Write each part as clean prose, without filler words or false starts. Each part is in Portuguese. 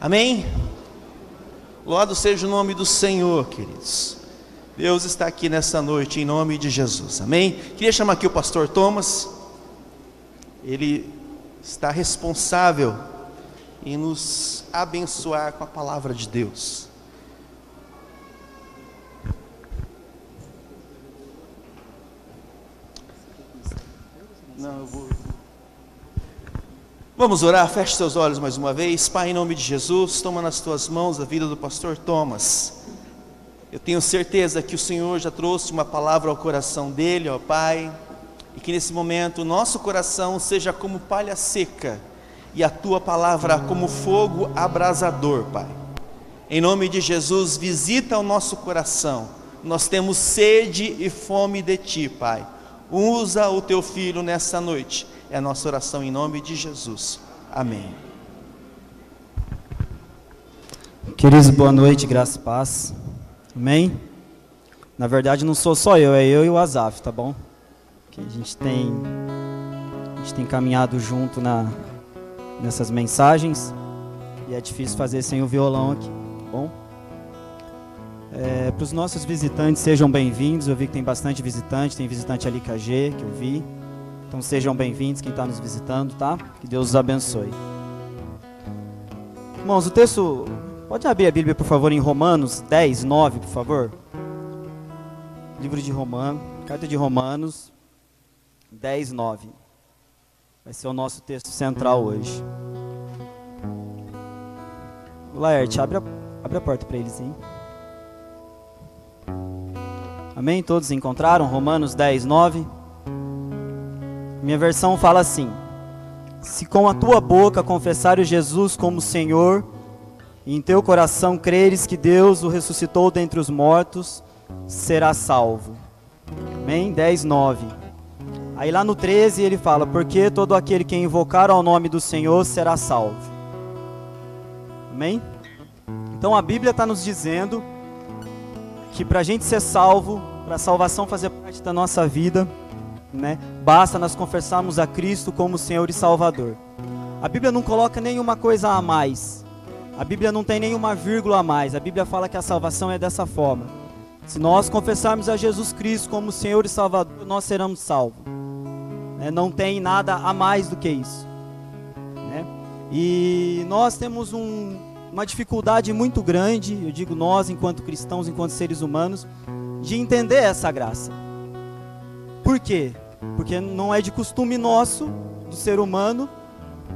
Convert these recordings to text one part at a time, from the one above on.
Amém? Louvado seja o nome do Senhor, queridos. Deus está aqui nessa noite, em nome de Jesus, amém? Queria chamar aqui o pastor Thomas. Ele está responsável em nos abençoar com a palavra de Deus. Vamos orar, feche seus olhos mais uma vez. Pai, em nome de Jesus, toma nas tuas mãos a vida do pastor Thomas. Eu tenho certeza que o Senhor já trouxe uma palavra ao coração dele, ó Pai, e que nesse momento o nosso coração seja como palha seca e a tua palavra como fogo abrasador, Pai. Em nome de Jesus, visita o nosso coração. Nós temos sede e fome de ti, Pai. Usa o teu filho nessa noite. É a nossa oração em nome de Jesus. Amém. Queridos, boa noite, graça e paz. Amém? Na verdade não sou só eu, é eu e o Azaf, tá bom? Que a gente tem caminhado junto nessas mensagens. E é difícil fazer sem o violão aqui, tá bom? Para os nossos visitantes, sejam bem-vindos. Eu vi que tem bastante visitante, tem visitante ali KG, que eu vi. Então sejam bem-vindos quem está nos visitando, tá? Que Deus os abençoe. Irmãos, o texto... Pode abrir a Bíblia, por favor, em Romanos 10, 9, por favor. Livro de Romanos, carta de Romanos 10, 9. Vai ser o nosso texto central hoje. Laerte, abre a porta para eles, hein? Amém? Todos encontraram? Romanos 10, 9. Minha versão fala assim: se com a tua boca confessares Jesus como Senhor, e em teu coração creres que Deus o ressuscitou dentre os mortos, serás salvo. Amém? 10, 9. Aí lá no 13 ele fala: porque todo aquele que invocar ao nome do Senhor será salvo. Amém? Então a Bíblia está nos dizendo que para a gente ser salvo, para a salvação fazer parte da nossa vida, né, basta nós confessarmos a Cristo como Senhor e Salvador. A Bíblia não coloca nenhuma coisa a mais. A Bíblia não tem nenhuma vírgula a mais. A Bíblia fala que a salvação é dessa forma: se nós confessarmos a Jesus Cristo como Senhor e Salvador, nós seremos salvos. Não tem nada a mais do que isso, né? E nós temos uma dificuldade muito grande, eu digo nós enquanto cristãos, enquanto seres humanos, de entender essa graça. Por quê? Porque não é de costume nosso, do ser humano,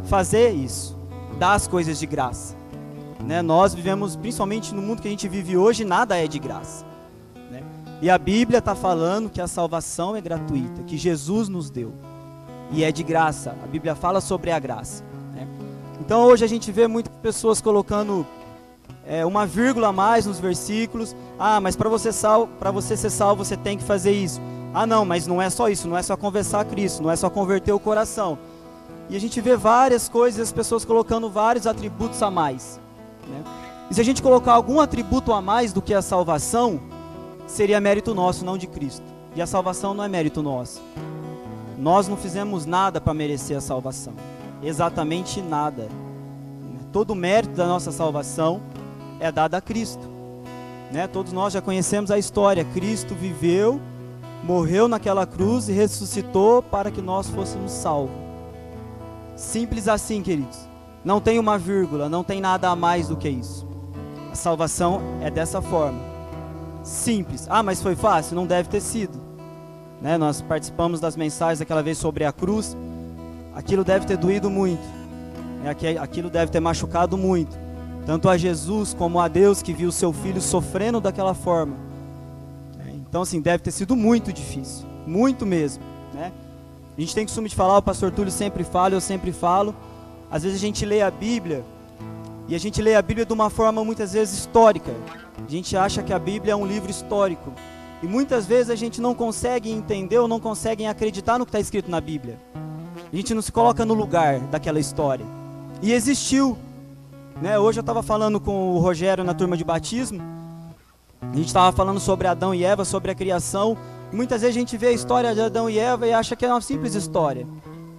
fazer isso, dar as coisas de graça, né? Nós vivemos, principalmente no mundo que a gente vive hoje, nada é de graça, né? E a Bíblia está falando que a salvação é gratuita, que Jesus nos deu, e é de graça. A Bíblia fala sobre a graça, né? Então hoje a gente vê muitas pessoas colocando uma vírgula a mais nos versículos. Ah, mas para você ser salvo você tem que fazer isso. Ah não, mas não é só isso, não é só confessar a Cristo, não é só converter o coração. E a gente vê várias coisas, as pessoas colocando vários atributos a mais, né? E se a gente colocar algum atributo a mais do que a salvação, seria mérito nosso, não de Cristo. E a salvação não é mérito nosso. Nós não fizemos nada para merecer a salvação, exatamente nada. Todo o mérito da nossa salvação é dado a Cristo, né? Todos nós já conhecemos a história. Cristo viveu, morreu naquela cruz e ressuscitou para que nós fôssemos salvos. Simples assim, queridos. Não tem uma vírgula, não tem nada a mais do que isso. A salvação é dessa forma. Simples. Ah, mas foi fácil? Não deve ter sido, né? Nós participamos das mensagens daquela vez sobre a cruz. Aquilo deve ter doído muito, aquilo deve ter machucado muito, tanto a Jesus como a Deus que viu o seu filho sofrendo daquela forma. Então assim, deve ter sido muito difícil, muito mesmo, né? A gente tem costume de falar, o pastor Túlio sempre fala, eu sempre falo, às vezes a gente lê a Bíblia, e a gente lê a Bíblia de uma forma muitas vezes histórica. A gente acha que a Bíblia é um livro histórico, e muitas vezes a gente não consegue entender ou não consegue acreditar no que está escrito na Bíblia. A gente não se coloca no lugar daquela história. E existiu, né? Hoje eu estava falando com o Rogério na turma de batismo. A gente estava falando sobre Adão e Eva, sobre a criação. E muitas vezes a gente vê a história de Adão e Eva e acha que é uma simples história.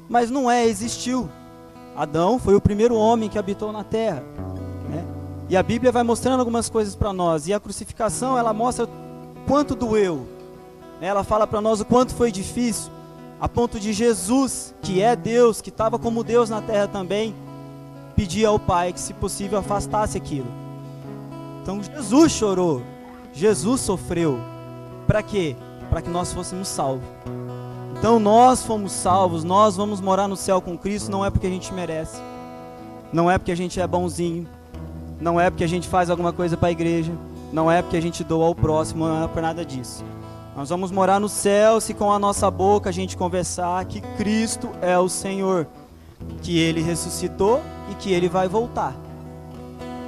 Mas não é, existiu. Adão foi o primeiro homem que habitou na terra, né? E a Bíblia vai mostrando algumas coisas para nós. E a crucificação, ela mostra quanto doeu. Ela fala para nós o quanto foi difícil, a ponto de Jesus, que é Deus, que estava como Deus na terra também, pedir ao Pai que, se possível, afastasse aquilo. Então Jesus chorou, Jesus sofreu. Para quê? Para que nós fôssemos salvos. Então nós fomos salvos, nós vamos morar no céu com Cristo, não é porque a gente merece, não é porque a gente é bonzinho, não é porque a gente faz alguma coisa para a igreja, não é porque a gente doa ao próximo, não é por nada disso. Nós vamos morar no céu se com a nossa boca a gente conversar que Cristo é o Senhor, que Ele ressuscitou e que Ele vai voltar.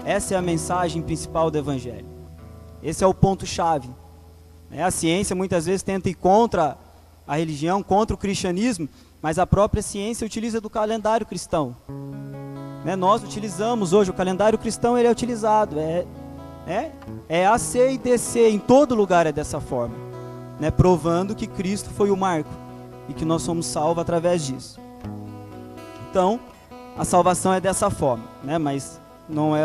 Essa é a mensagem principal do Evangelho. Esse é o ponto-chave. A ciência muitas vezes tenta ir contra a religião, contra o cristianismo, mas a própria ciência utiliza do calendário cristão. Nós utilizamos hoje, o calendário cristão ele é utilizado, é AC e DC, em todo lugar é dessa forma, provando que Cristo foi o marco e que nós somos salvos através disso. Então, a salvação é dessa forma, mas não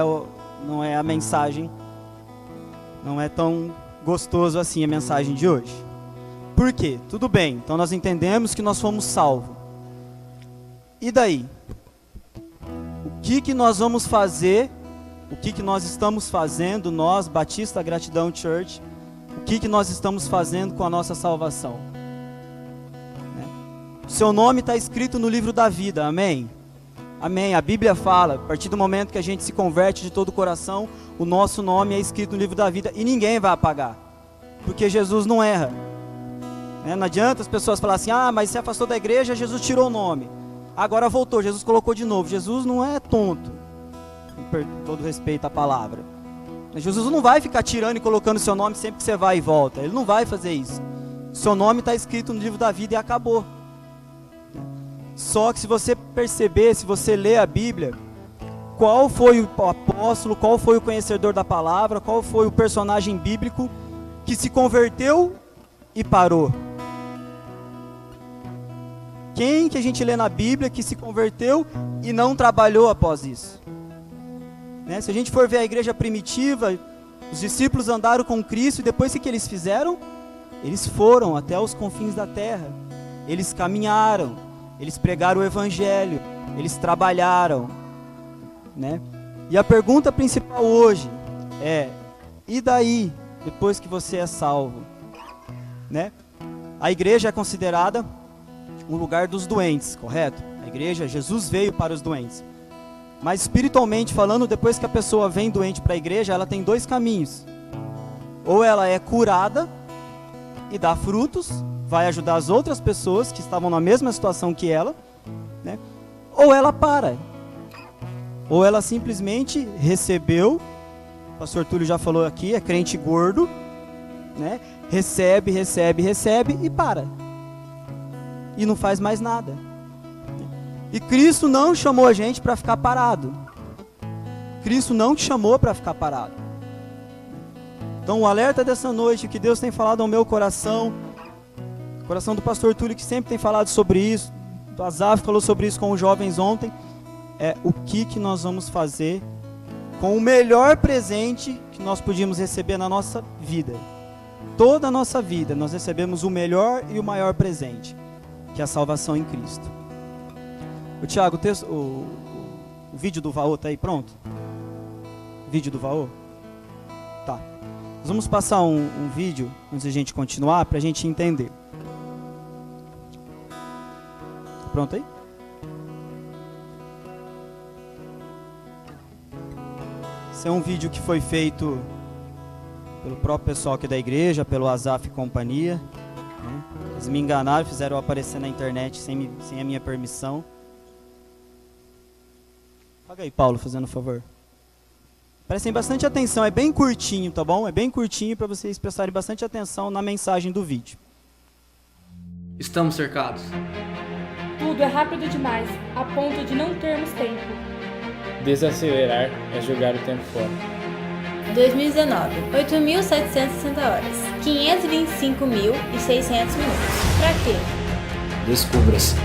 é a mensagem, não é tão gostoso assim a mensagem de hoje. Por quê? Tudo bem, então nós entendemos que nós fomos salvos. E daí? O que nós vamos fazer? O que nós estamos fazendo, nós, Batista Gratidão Church, o que nós estamos fazendo com a nossa salvação? O seu nome está escrito no livro da vida, amém? Amém, a Bíblia fala, a partir do momento que a gente se converte de todo o coração, o nosso nome é escrito no livro da vida e ninguém vai apagar, porque Jesus não erra. Não adianta as pessoas falarem assim, mas se afastou da igreja, Jesus tirou o nome, agora voltou, Jesus colocou de novo. Jesus não é tonto, com todo respeito à palavra. Jesus não vai ficar tirando e colocando seu nome sempre que você vai e volta, Ele não vai fazer isso. Seu nome está escrito no livro da vida e acabou. Só que se você perceber, se você ler a Bíblia, qual foi o apóstolo, qual foi o conhecedor da palavra, qual foi o personagem bíblico que se converteu e parou? Quem que a gente lê na Bíblia que se converteu e não trabalhou após isso? Se a gente for ver a igreja primitiva, os discípulos andaram com Cristo e depois o que eles fizeram? Eles foram até os confins da terra, eles caminharam, eles pregaram o Evangelho, eles trabalharam, E a pergunta principal hoje é, e daí, depois que você é salvo? A igreja é considerada um lugar dos doentes, correto? A igreja, Jesus veio para os doentes. Mas espiritualmente falando, depois que a pessoa vem doente para a igreja, ela tem dois caminhos. Ou ela é curada e dá frutos, vai ajudar as outras pessoas que estavam na mesma situação que ela, ou ela para. Ou ela simplesmente recebeu, o pastor Túlio já falou aqui, é crente gordo, recebe e para. E não faz mais nada. E Cristo não chamou a gente para ficar parado. Cristo não te chamou para ficar parado. Então o alerta dessa noite, que Deus tem falado ao meu coração, o coração do pastor Túlio, que sempre tem falado sobre isso, o Azaf falou sobre isso com os jovens ontem, é o que nós vamos fazer com o melhor presente que nós podíamos receber na nossa vida. Toda a nossa vida nós recebemos o melhor e o maior presente, que é a salvação em Cristo. O Thiago, o vídeo do Vaô está aí pronto? Vídeo do Vaô? Tá. Nós vamos passar um vídeo, antes de a gente continuar, para a gente entender. Tá pronto aí? Esse é um vídeo que foi feito pelo próprio pessoal aqui da igreja, pelo Azaf e companhia. Eles me enganaram, fizeram eu aparecer na internet sem a minha permissão. Paga aí, Paulo, fazendo um favor. Prestem bastante atenção, é bem curtinho, tá bom? É bem curtinho para vocês prestarem bastante atenção na mensagem do vídeo. Estamos cercados. Tudo é rápido demais, a ponto de não termos tempo. Desacelerar é jogar o tempo fora. 2019, 8.760 horas, 525.600 minutos. Pra quê? Descubra-se.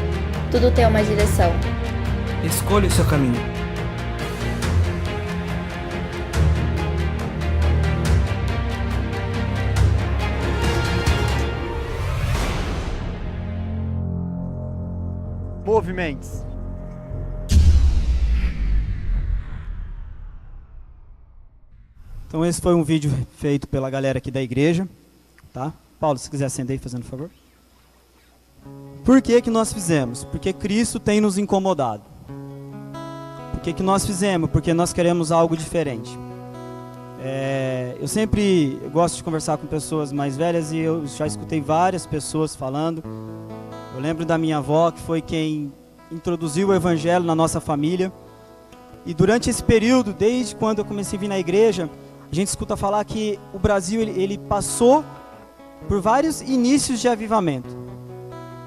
Tudo tem uma direção. Escolha o seu caminho. movimentos. Então esse foi um vídeo feito pela galera aqui da igreja, tá? Paulo, se quiser acender aí, fazendo favor. Por que que nós fizemos? Porque Cristo tem nos incomodado. Por que que nós fizemos? Porque nós queremos algo diferente. Eu gosto de conversar com pessoas mais velhas e eu já escutei várias pessoas falando. Eu lembro da minha avó, que foi quem introduziu o evangelho na nossa família. E durante esse período, desde quando eu comecei a vir na igreja, a gente escuta falar que o Brasil ele passou por vários inícios de avivamento.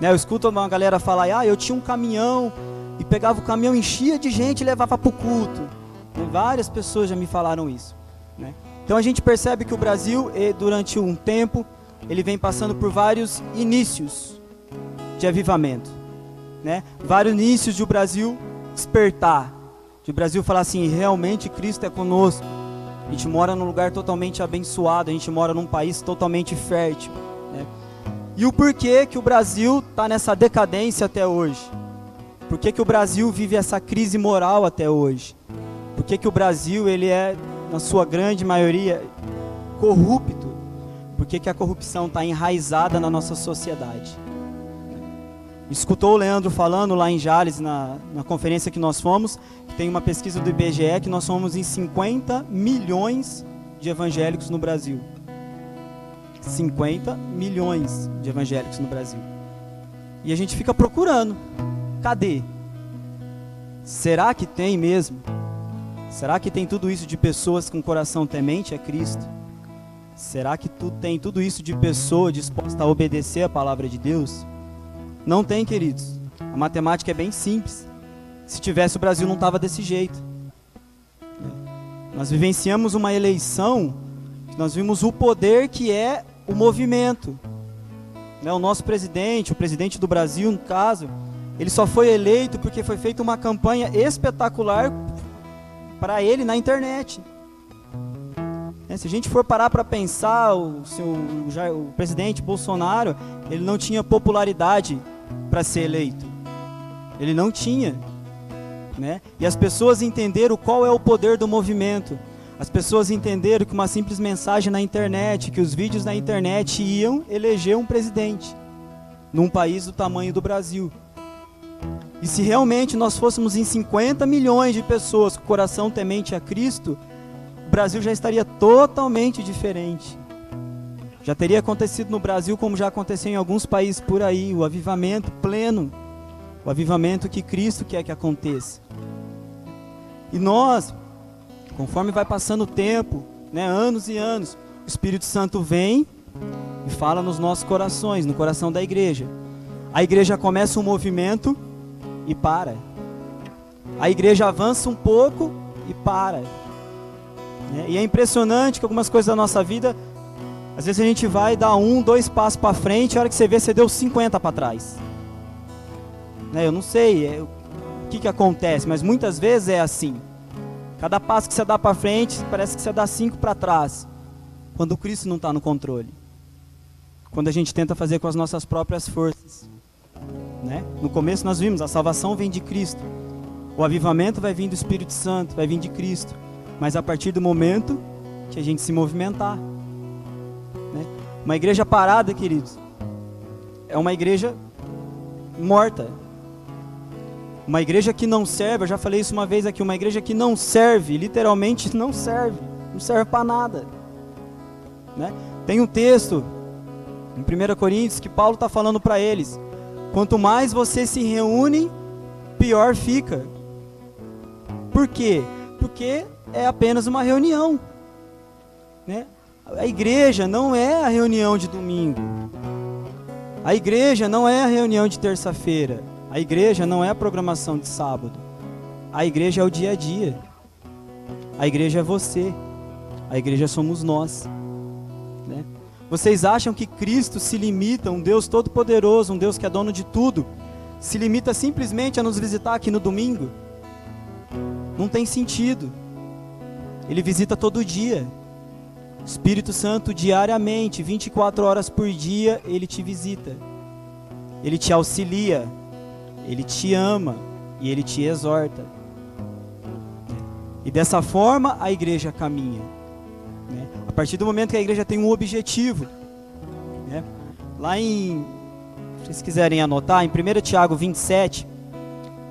Eu escuto uma galera falar, eu tinha um caminhão e pegava o caminhão, enchia de gente e levava para o culto. Várias pessoas já me falaram isso. Então a gente percebe que o Brasil, durante um tempo, ele vem passando por vários inícios de avivamento. Vários inícios de o Brasil despertar. De o Brasil falar assim, realmente Cristo é conosco. A gente mora num lugar totalmente abençoado, a gente mora num país totalmente fértil. E o porquê que o Brasil está nessa decadência até hoje? Por que o Brasil vive essa crise moral até hoje? Por que o Brasil ele é, na sua grande maioria, corrupto? Por que a corrupção está enraizada na nossa sociedade? Escutou o Leandro falando lá em Jales, na conferência que nós fomos, que tem uma pesquisa do IBGE, que nós somos em 50 milhões de evangélicos no Brasil. 50 milhões de evangélicos no Brasil. E a gente fica procurando. Cadê? Será que tem mesmo? Será que tem tudo isso de pessoas com coração temente a Cristo? Será que tem tudo isso de pessoa disposta a obedecer a palavra de Deus? Não tem, queridos. A matemática é bem simples. Se tivesse, o Brasil não estava desse jeito. Nós vivenciamos uma eleição, nós vimos o poder que é o movimento. O nosso presidente, o presidente do Brasil, no caso, ele só foi eleito porque foi feita uma campanha espetacular para ele na internet. Se a gente for parar para pensar, o presidente Bolsonaro, ele não tinha popularidade para ser eleito. Ele não tinha. E as pessoas entenderam qual é o poder do movimento. As pessoas entenderam que uma simples mensagem na internet, que os vídeos na internet iam eleger um presidente num país do tamanho do Brasil. E se realmente nós fôssemos em 50 milhões de pessoas com coração temente a Cristo, o Brasil já estaria totalmente diferente. Já teria acontecido no Brasil como já aconteceu em alguns países por aí, o avivamento pleno, o avivamento que Cristo quer que aconteça. E nós, conforme vai passando o tempo, anos e anos, o Espírito Santo vem e fala nos nossos corações, no coração da igreja. A igreja começa um movimento e para. A igreja avança um pouco e para. E é impressionante que algumas coisas da nossa vida, às vezes a gente vai dar 1, 2 passos para frente, a hora que você vê, você deu 50 para trás. Eu não sei o que acontece, mas muitas vezes é assim. Cada passo que você dá para frente, parece que você dá 5 para trás. Quando o Cristo não está no controle. Quando a gente tenta fazer com as nossas próprias forças. No começo nós vimos, a salvação vem de Cristo. O avivamento vai vir do Espírito Santo, vai vir de Cristo. Mas a partir do momento que a gente se movimentar. Uma igreja parada, queridos, é uma igreja morta. Uma igreja que não serve, eu já falei isso uma vez aqui, uma igreja que não serve, literalmente não serve para nada. Tem um texto em 1 Coríntios que Paulo está falando para eles, quanto mais vocês se reúnem, pior fica. Por quê? Porque é apenas uma reunião. A igreja não é a reunião de domingo. A igreja não é a reunião de terça-feira. A igreja não é a programação de sábado. A igreja é o dia a dia. A igreja é você. A igreja somos nós. Vocês acham que Cristo se limita, um Deus todo-poderoso, um Deus que é dono de tudo, se limita simplesmente a nos visitar aqui no domingo? Não tem sentido. Ele visita todo dia. Espírito Santo diariamente, 24 horas por dia, Ele te visita. Ele te auxilia. Ele te ama e Ele te exorta. E dessa forma a igreja caminha. A partir do momento que a igreja tem um objetivo. Lá em, se vocês quiserem anotar, em 1 Tiago 27,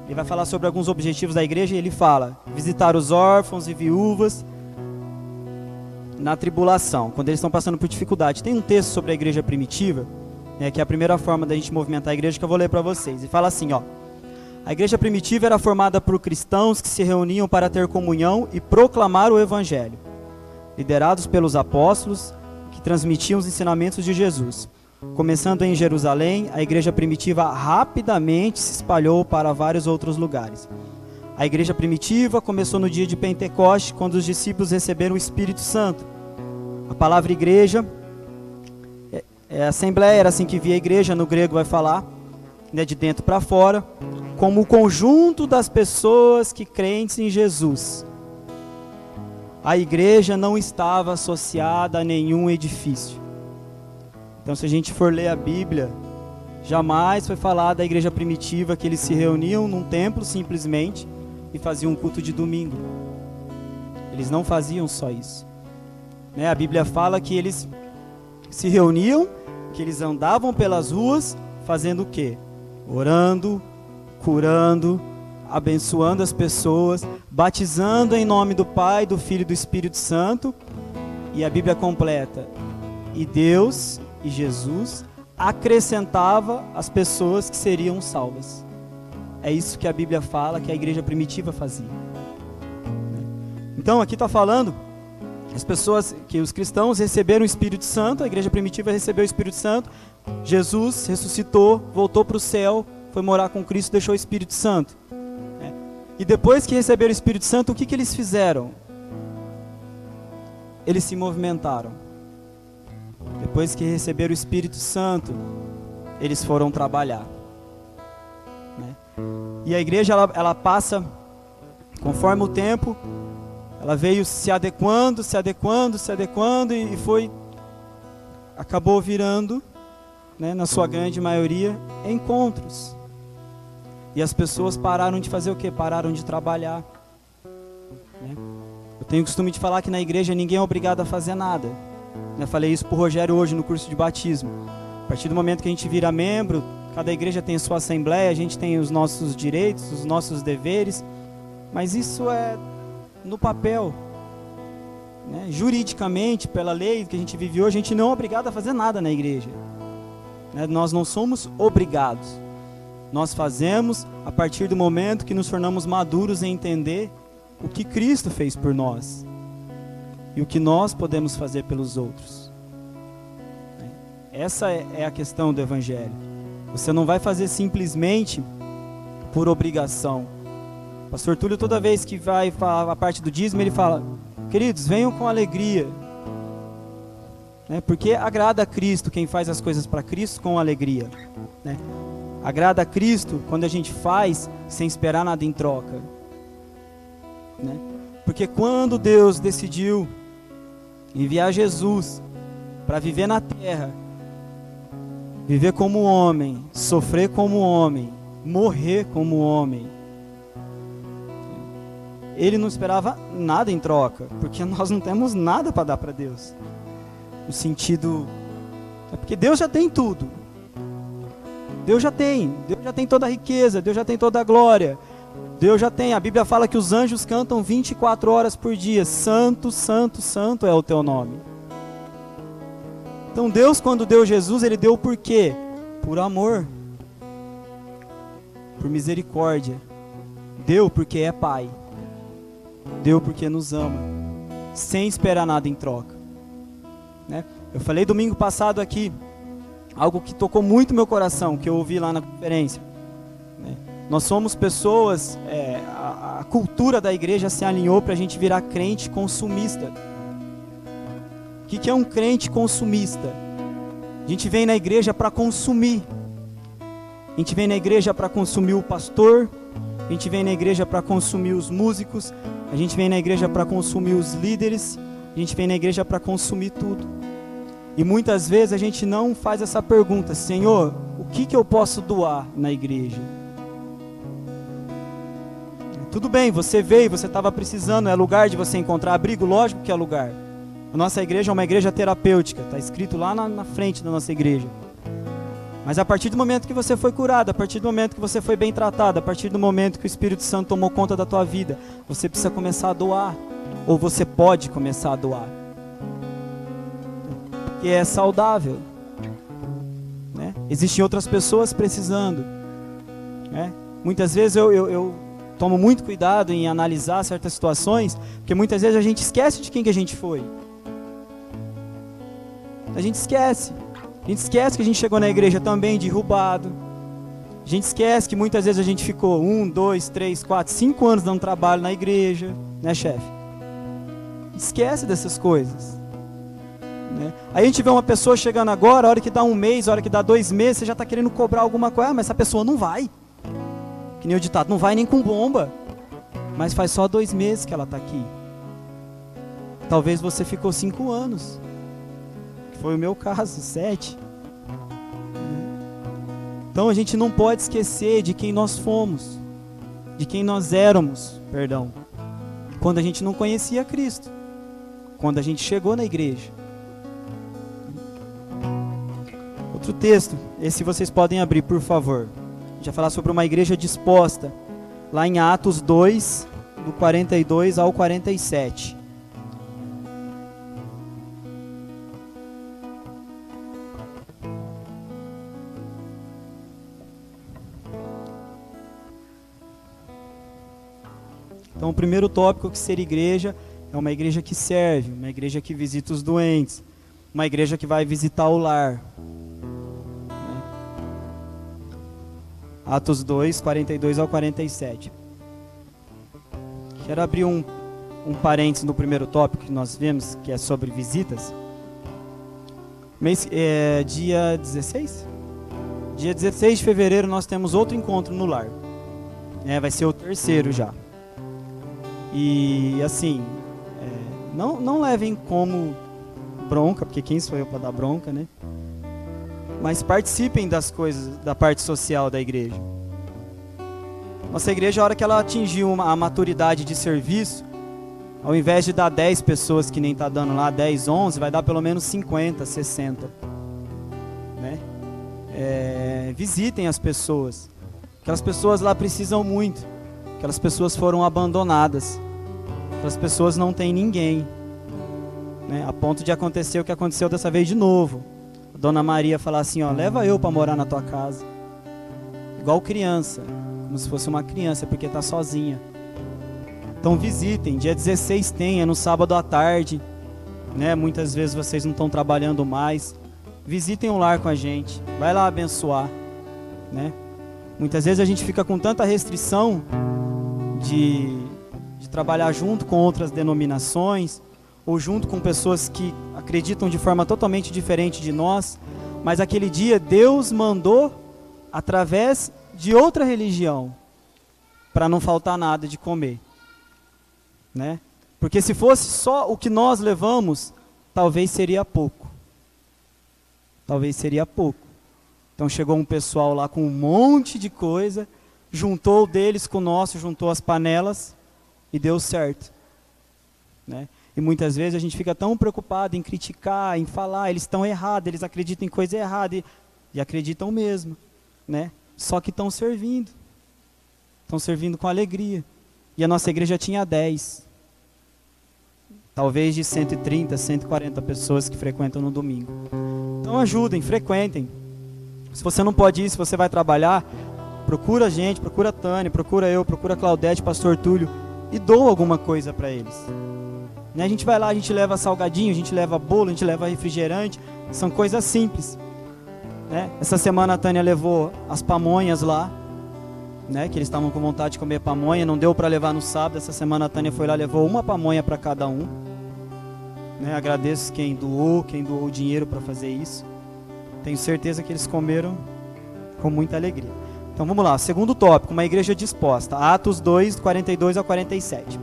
ele vai falar sobre alguns objetivos da igreja e ele fala: visitar os órfãos e viúvas na tribulação, quando eles estão passando por dificuldade. Tem um texto sobre a igreja primitiva, que é a primeira forma da gente movimentar a igreja, que eu vou ler para vocês. E fala assim, ó: a igreja primitiva era formada por cristãos que se reuniam para ter comunhão e proclamar o evangelho, liderados pelos apóstolos que transmitiam os ensinamentos de Jesus. Começando em Jerusalém, a igreja primitiva rapidamente se espalhou para vários outros lugares. A igreja primitiva começou no dia de Pentecoste, quando os discípulos receberam o Espírito Santo. A palavra igreja, assembleia, era assim que via a igreja, no grego vai falar, de dentro para fora, como o conjunto das pessoas que crentes em Jesus. A igreja não estava associada a nenhum edifício. Então, se a gente for ler a Bíblia, jamais foi falar da igreja primitiva que eles se reuniam num templo simplesmente e faziam um culto de domingo. Eles não faziam só isso. A Bíblia fala que eles se reuniam, que eles andavam pelas ruas fazendo o quê? Orando, curando, abençoando as pessoas, batizando em nome do Pai, do Filho e do Espírito Santo. E a Bíblia completa: e Deus e Jesus acrescentava as pessoas que seriam salvas. É isso que a Bíblia fala que a igreja primitiva fazia. Então aqui está falando as pessoas, que os cristãos receberam o Espírito Santo, a igreja primitiva recebeu o Espírito Santo, Jesus ressuscitou, voltou para o céu, foi morar com Cristo, deixou o Espírito Santo. E depois que receberam o Espírito Santo, o que eles fizeram? Eles se movimentaram. Depois que receberam o Espírito Santo, eles foram trabalhar. E a igreja, ela passa, conforme o tempo, ela veio se adequando e acabou virando, na sua grande maioria, encontros. E as pessoas pararam de fazer o quê? Pararam de trabalhar. Eu tenho o costume de falar que na igreja ninguém é obrigado a fazer nada. Eu falei isso para o Rogério hoje no curso de batismo. A partir do momento que a gente vira membro, cada igreja tem a sua assembleia, a gente tem os nossos direitos, os nossos deveres, mas isso é no papel. Juridicamente, pela lei que a gente vive hoje, a gente não é obrigado a fazer nada na igreja. Nós não somos obrigados. Nós fazemos a partir do momento que nos tornamos maduros em entender o que Cristo fez por nós e o que nós podemos fazer pelos outros. Essa é a questão do Evangelho. Você não vai fazer simplesmente por obrigação. O pastor Túlio, toda vez que vai falar a parte do dízimo, ele fala: queridos, venham com alegria. Porque agrada a Cristo quem faz as coisas para Cristo com alegria. Agrada a Cristo quando a gente faz sem esperar nada em troca. Porque quando Deus decidiu enviar Jesus para viver na terra, viver como homem, sofrer como homem, morrer como homem, Ele não esperava nada em troca, porque nós não temos nada para dar para Deus. No sentido, porque Deus já tem tudo. Deus já tem toda a riqueza, Deus já tem toda a glória. Deus já tem, a Bíblia fala que os anjos cantam 24 horas por dia: santo, santo, santo é o teu nome. Então Deus, quando deu Jesus, Ele deu por quê? Por amor, por misericórdia. Deu porque é Pai. Deu porque nos ama, sem esperar nada em troca. Eu falei domingo passado aqui algo que tocou muito meu coração, que eu ouvi lá na conferência. Nós somos pessoas, a cultura da igreja se alinhou para a gente virar crente consumista. O que é um crente consumista? A gente vem na igreja para consumir. A gente vem na igreja para consumir o pastor, a gente vem na igreja para consumir os músicos, a gente vem na igreja para consumir os líderes, a gente vem na igreja para consumir tudo. E muitas vezes a gente não faz essa pergunta: Senhor, o que eu posso doar na igreja? Tudo bem, você veio, você estava precisando, é lugar de você encontrar abrigo, lógico que é lugar. A nossa igreja é uma igreja terapêutica, está escrito lá na frente da nossa igreja. Mas a partir do momento que você foi curado, a partir do momento que você foi bem tratado, a partir do momento que o Espírito Santo tomou conta da tua vida, você precisa começar a doar, ou você pode começar a doar. Que é saudável, né? Existem outras pessoas precisando, né? Muitas vezes eu tomo muito cuidado em analisar certas situações, porque muitas vezes a gente esquece de quem que a gente foi. A gente esquece que a gente chegou na igreja também derrubado. A gente esquece que muitas vezes a gente ficou 1, 2, 3, 4, 5 anos dando trabalho na igreja, né, chefe? Esquece dessas coisas, né? Aí a gente vê uma pessoa chegando agora, a hora que dá 1 mês, a hora que dá 2 meses, você já está querendo cobrar alguma coisa. Ah, mas essa pessoa não vai. Que nem o ditado, não vai nem com bomba. Mas faz só 2 meses que ela está aqui. Talvez você ficou 5 anos. Que foi o meu caso, 7. Então a gente não pode esquecer de quem nós fomos. De quem nós éramos, perdão. Quando a gente não conhecia Cristo. Quando a gente chegou na igreja. Outro texto, esse vocês podem abrir, por favor. A gente vai falar sobre uma igreja disposta, lá em Atos 2, do 42 ao 47. Então, o primeiro tópico que ser igreja é uma igreja que serve, uma igreja que visita os doentes, uma igreja que vai visitar o lar. Atos 2, 42 ao 47. Quero abrir um parênteses no primeiro tópico que nós vemos, que é sobre visitas. Dia 16? Dia 16 de fevereiro nós temos outro encontro no lar. Vai ser o terceiro já. E assim, não levem como bronca, porque quem sou eu para dar bronca, né? Mas participem das coisas, da parte social da igreja. Nossa igreja, a hora que ela atingiu a maturidade de serviço, ao invés de dar 10 pessoas, que nem está dando lá, 10, 11, vai dar pelo menos 50, 60. Né? Visitem as pessoas. Aquelas pessoas lá precisam muito. Aquelas pessoas foram abandonadas. Aquelas pessoas não têm ninguém. Né? A ponto de acontecer o que aconteceu dessa vez de novo. Dona Maria falar assim, ó, leva eu para morar na tua casa. Igual criança, como se fosse uma criança, porque está sozinha. Então visitem, dia 16 tem, é no sábado à tarde, né? Muitas vezes vocês não estão trabalhando mais. Visitem o lar com a gente, vai lá abençoar, né? Muitas vezes a gente fica com tanta restrição de trabalhar junto com outras denominações, ou junto com pessoas que acreditam de forma totalmente diferente de nós, mas aquele dia Deus mandou através de outra religião, para não faltar nada de comer, né? Porque se fosse só o que nós levamos, talvez seria pouco. Talvez seria pouco. Então chegou um pessoal lá com um monte de coisa, juntou o deles com o nosso, juntou as panelas e deu certo, né? E muitas vezes a gente fica tão preocupado em criticar, em falar, eles estão errados, eles acreditam em coisa errada, e acreditam mesmo, né? Só que estão servindo com alegria. E a nossa igreja tinha 10, talvez de 130, 140 pessoas que frequentam no domingo. Então ajudem, frequentem. Se você não pode ir, se você vai trabalhar, procura a gente, procura a Tânia, procura eu, procura a Claudete, pastor Túlio, e doa alguma coisa para eles. A gente vai lá, a gente leva salgadinho, a gente leva bolo, a gente leva refrigerante, são coisas simples, né? Essa semana a Tânia levou as pamonhas lá, né? Que eles estavam com vontade de comer pamonha, não deu para levar no sábado. Essa semana a Tânia foi lá, levou uma pamonha para cada um, né? Agradeço quem doou o dinheiro para fazer isso. Tenho certeza que eles comeram com muita alegria. Então vamos lá, segundo tópico, uma igreja disposta, Atos 2, 42 a 47.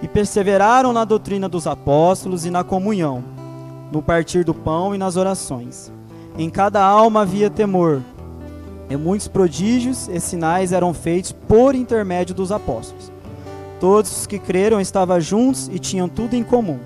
E perseveraram na doutrina dos apóstolos e na comunhão, no partir do pão e nas orações. Em cada alma havia temor, e muitos prodígios e sinais eram feitos por intermédio dos apóstolos. Todos os que creram estavam juntos e tinham tudo em comum.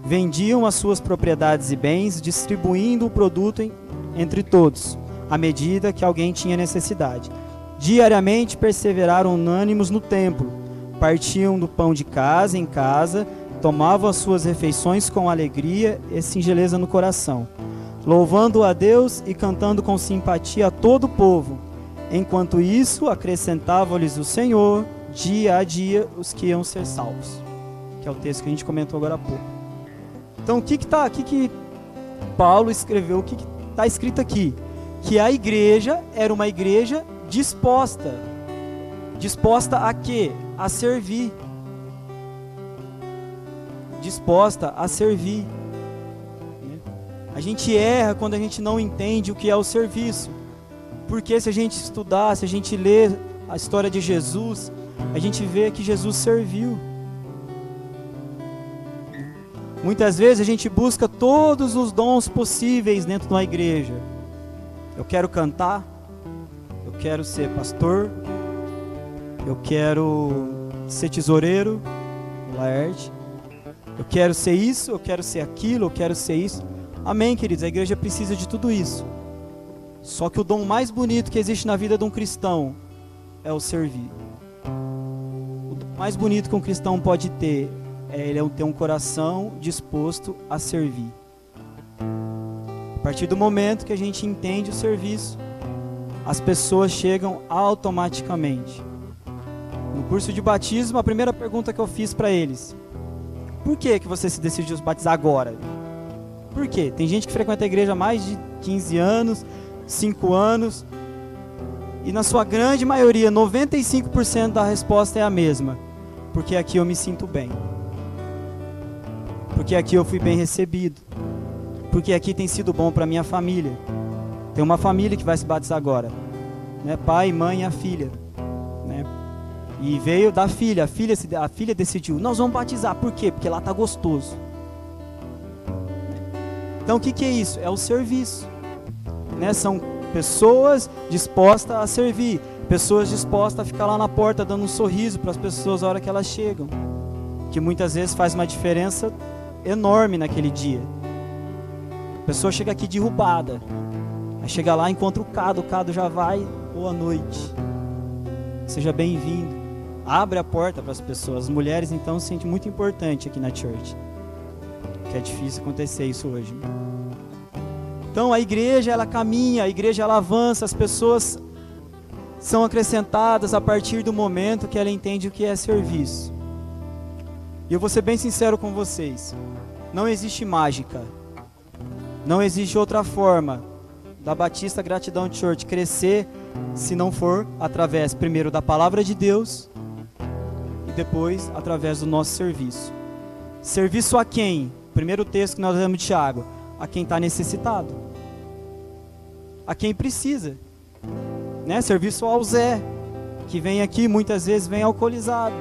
Vendiam as suas propriedades e bens, distribuindo o produto entre todos, à medida que alguém tinha necessidade. Diariamente perseveraram unânimes no templo, partiam do pão de casa em casa, tomavam as suas refeições com alegria e singeleza no coração, louvando a Deus e cantando com simpatia a todo o povo. Enquanto isso, acrescentava-lhes o Senhor, dia a dia, os que iam ser salvos. Que é o texto que a gente comentou agora há pouco. Então, o que Paulo escreveu, o que está escrito aqui? Que a igreja era uma igreja disposta. Disposta a quê? A servir. Disposta a servir. A gente erra quando a gente não entende o que é o serviço. Porque se a gente estudar, se a gente ler a história de Jesus, a gente vê que Jesus serviu. Muitas vezes a gente busca todos os dons possíveis dentro de uma igreja. Eu quero cantar, eu quero ser pastor, eu quero ser tesoureiro, Laerte, eu quero ser isso, eu quero ser aquilo, eu quero ser isso. Amém, queridos, a igreja precisa de tudo isso. Só que o dom mais bonito que existe na vida de um cristão é o servir. O dom mais bonito que um cristão pode ter é ele ter um coração disposto a servir. A partir do momento que a gente entende o serviço, as pessoas chegam automaticamente. No curso de batismo, a primeira pergunta que eu fiz para eles: por que você se decidiu batizar agora? Por quê? Tem gente que frequenta a igreja há mais de 15 anos, 5 anos, e na sua grande maioria, 95% da resposta é a mesma: porque aqui eu me sinto bem, porque aqui eu fui bem recebido, porque aqui tem sido bom para minha família. Tem uma família que vai se batizar agora, né? Pai, mãe e a filha, né? E veio da filha, a filha decidiu: nós vamos batizar. Por quê? Porque lá está gostoso. Então o que é isso? É o serviço, né? São pessoas dispostas a servir, pessoas dispostas a ficar lá na porta dando um sorriso para as pessoas na hora que elas chegam, que muitas vezes faz uma diferença enorme naquele dia. A pessoa chega aqui derrubada, aí chega lá, encontra o Cado já vai: boa noite, seja bem-vindo. Abre a porta para as pessoas. As mulheres então se sentem muito importante aqui na church, que é difícil acontecer isso hoje. Então a igreja ela caminha, a igreja ela avança, as pessoas são acrescentadas a partir do momento que ela entende o que é serviço. E eu vou ser bem sincero com vocês, não existe mágica, não existe outra forma da Batista Gratidão Church crescer se não for através primeiro da palavra de Deus e depois através do nosso serviço. Serviço a quem? Primeiro texto que nós lemos de Tiago: a quem está necessitado, a quem precisa, né? Serviço ao Zé, que vem aqui, muitas vezes vem alcoolizado,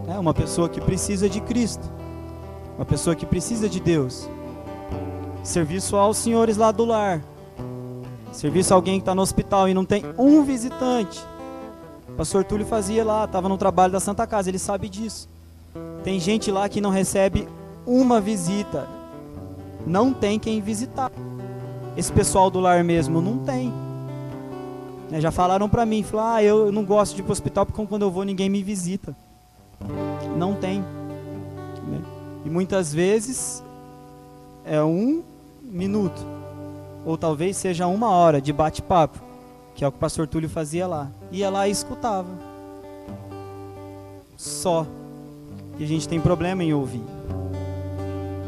né? Uma pessoa que precisa de Cristo, uma pessoa que precisa de Deus. Serviço aos senhores lá do lar, serviço a alguém que está no hospital e não tem um visitante. O pastor Túlio fazia lá, estava no trabalho da Santa Casa, ele sabe disso. Tem gente lá que não recebe uma visita, não tem quem visitar. Esse pessoal do lar mesmo não tem, né? Já falaram para mim, falaram: eu não gosto de ir para o hospital porque quando eu vou ninguém me visita. Não tem, né? E muitas vezes é 1 minuto, ou talvez seja 1 hora de bate-papo, que é o que o pastor Túlio fazia lá. Ia lá e escutava só. E a gente tem problema em ouvir,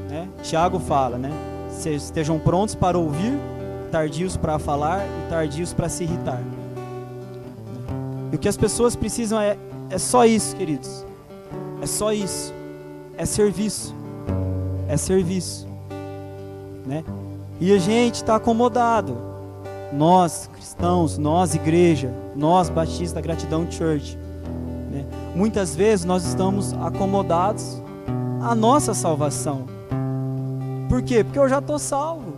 né? Tiago fala, né? Estejam prontos para ouvir, tardios para falar e tardios para se irritar. E o que as pessoas precisam é só isso, queridos. É só isso. É serviço. É serviço, né? E a gente está acomodado. Nós cristãos, nós igreja, nós Batista Gratidão Church, né? Muitas vezes nós estamos acomodados à nossa salvação. Por quê? Porque eu já estou salvo.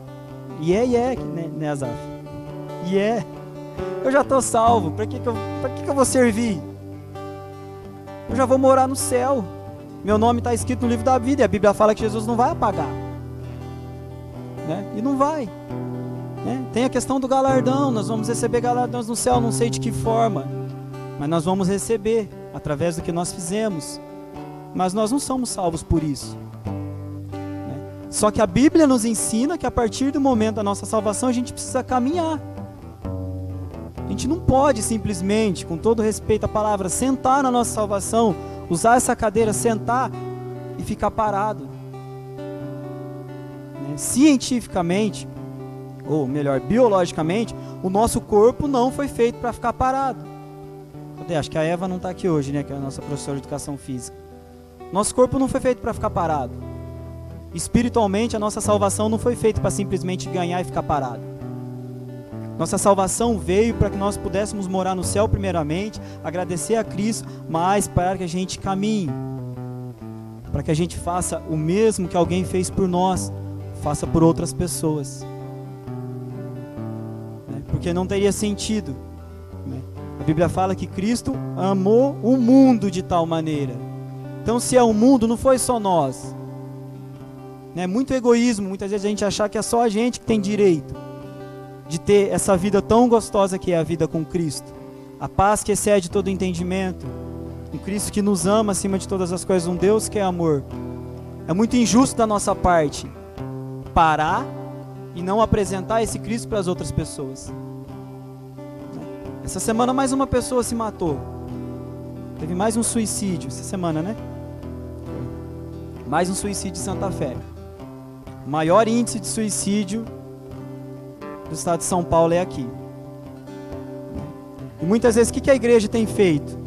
Né, Azaf? Eu já estou salvo. Para que eu vou servir? eu já vou morar no céu. Meu nome está escrito no livro da vida, e a Bíblia fala que Jesus não vai apagar, né? E não vai, né? Tem a questão do galardão, nós vamos receber galardões no céu, não sei de que forma, mas nós vamos receber, através do que nós fizemos, mas nós não somos salvos por isso, né? Só que a Bíblia nos ensina que a partir do momento da nossa salvação, a gente precisa caminhar. A gente não pode simplesmente, com todo respeito à palavra, sentar na nossa salvação, usar essa cadeira, sentar e ficar parado, né? Cientificamente, ou melhor, biologicamente, o nosso corpo não foi feito para ficar parado. Acho que a Eva não está aqui hoje, né? Que é a nossa professora de educação física. Nosso corpo não foi feito para ficar parado. Espiritualmente, a nossa salvação não foi feita para simplesmente ganhar e ficar parado. Nossa salvação veio para que nós pudéssemos morar no céu primeiramente, agradecer a Cristo, mas para que a gente caminhe, para que a gente faça o mesmo que alguém fez por nós, faça por outras pessoas, né? Porque não teria sentido, né? A Bíblia fala que Cristo amou o mundo de tal maneira. Então, se é o mundo, não foi só nós, né? Muito egoísmo, muitas vezes a gente achar que é só a gente que tem direito de ter essa vida tão gostosa que é a vida com Cristo, a paz que excede todo entendimento, um Cristo que nos ama acima de todas as coisas, um Deus que é amor. É muito injusto da nossa parte parar e não apresentar esse Cristo para as outras pessoas. Essa semana mais uma pessoa se matou, teve mais um suicídio essa semana, né? Mais um suicídio em Santa Fé. O maior índice de suicídio do estado de São Paulo é aqui. E muitas vezes, o que a igreja tem feito?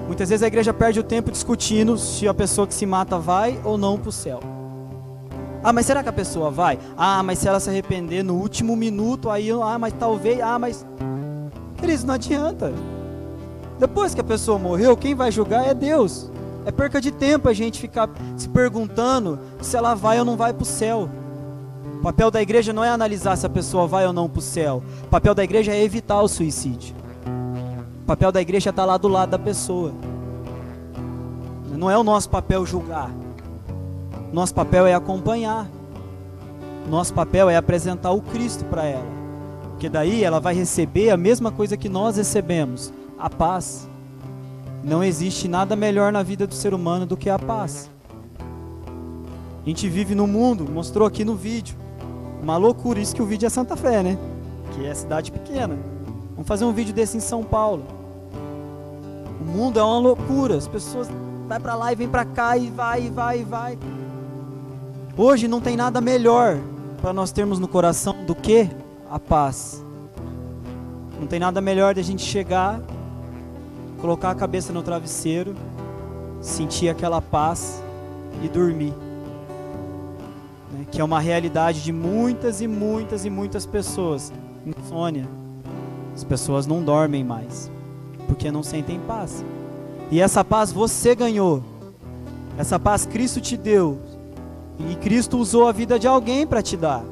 Muitas vezes a igreja perde o tempo discutindo se a pessoa que se mata vai ou não para o céu. Ah, mas será que a pessoa vai? Ah, mas se ela se arrepender no último minuto, aí, mas talvez, mas... Queridos, não adianta. Depois que a pessoa morreu, quem vai julgar é Deus. É perca de tempo a gente ficar se perguntando se ela vai ou não vai para o céu. O papel da igreja não é analisar se a pessoa vai ou não para o céu. O papel da igreja é evitar o suicídio. O papel da igreja é estar lá do lado da pessoa. Não é o nosso papel julgar. Nosso papel é acompanhar. Nosso papel é apresentar o Cristo para ela. Porque daí ela vai receber a mesma coisa que nós recebemos, a paz. Não existe nada melhor na vida do ser humano do que a paz. A gente vive no mundo, mostrou aqui no vídeo, uma loucura, isso que o vídeo é Santa Fé, né? Que é cidade pequena. Vamos fazer um vídeo desse em São Paulo. O mundo é uma loucura, as pessoas vai para lá e vem para cá e vai. Hoje não tem nada melhor para nós termos no coração do que a paz. Não tem nada melhor de a gente chegar, colocar a cabeça no travesseiro, sentir aquela paz e dormir, né? Que é uma realidade de muitas e muitas e muitas pessoas. Insônia. As pessoas não dormem mais porque não sentem paz. E essa paz você ganhou. Essa paz Cristo te deu. E Cristo usou a vida de alguém para te dar.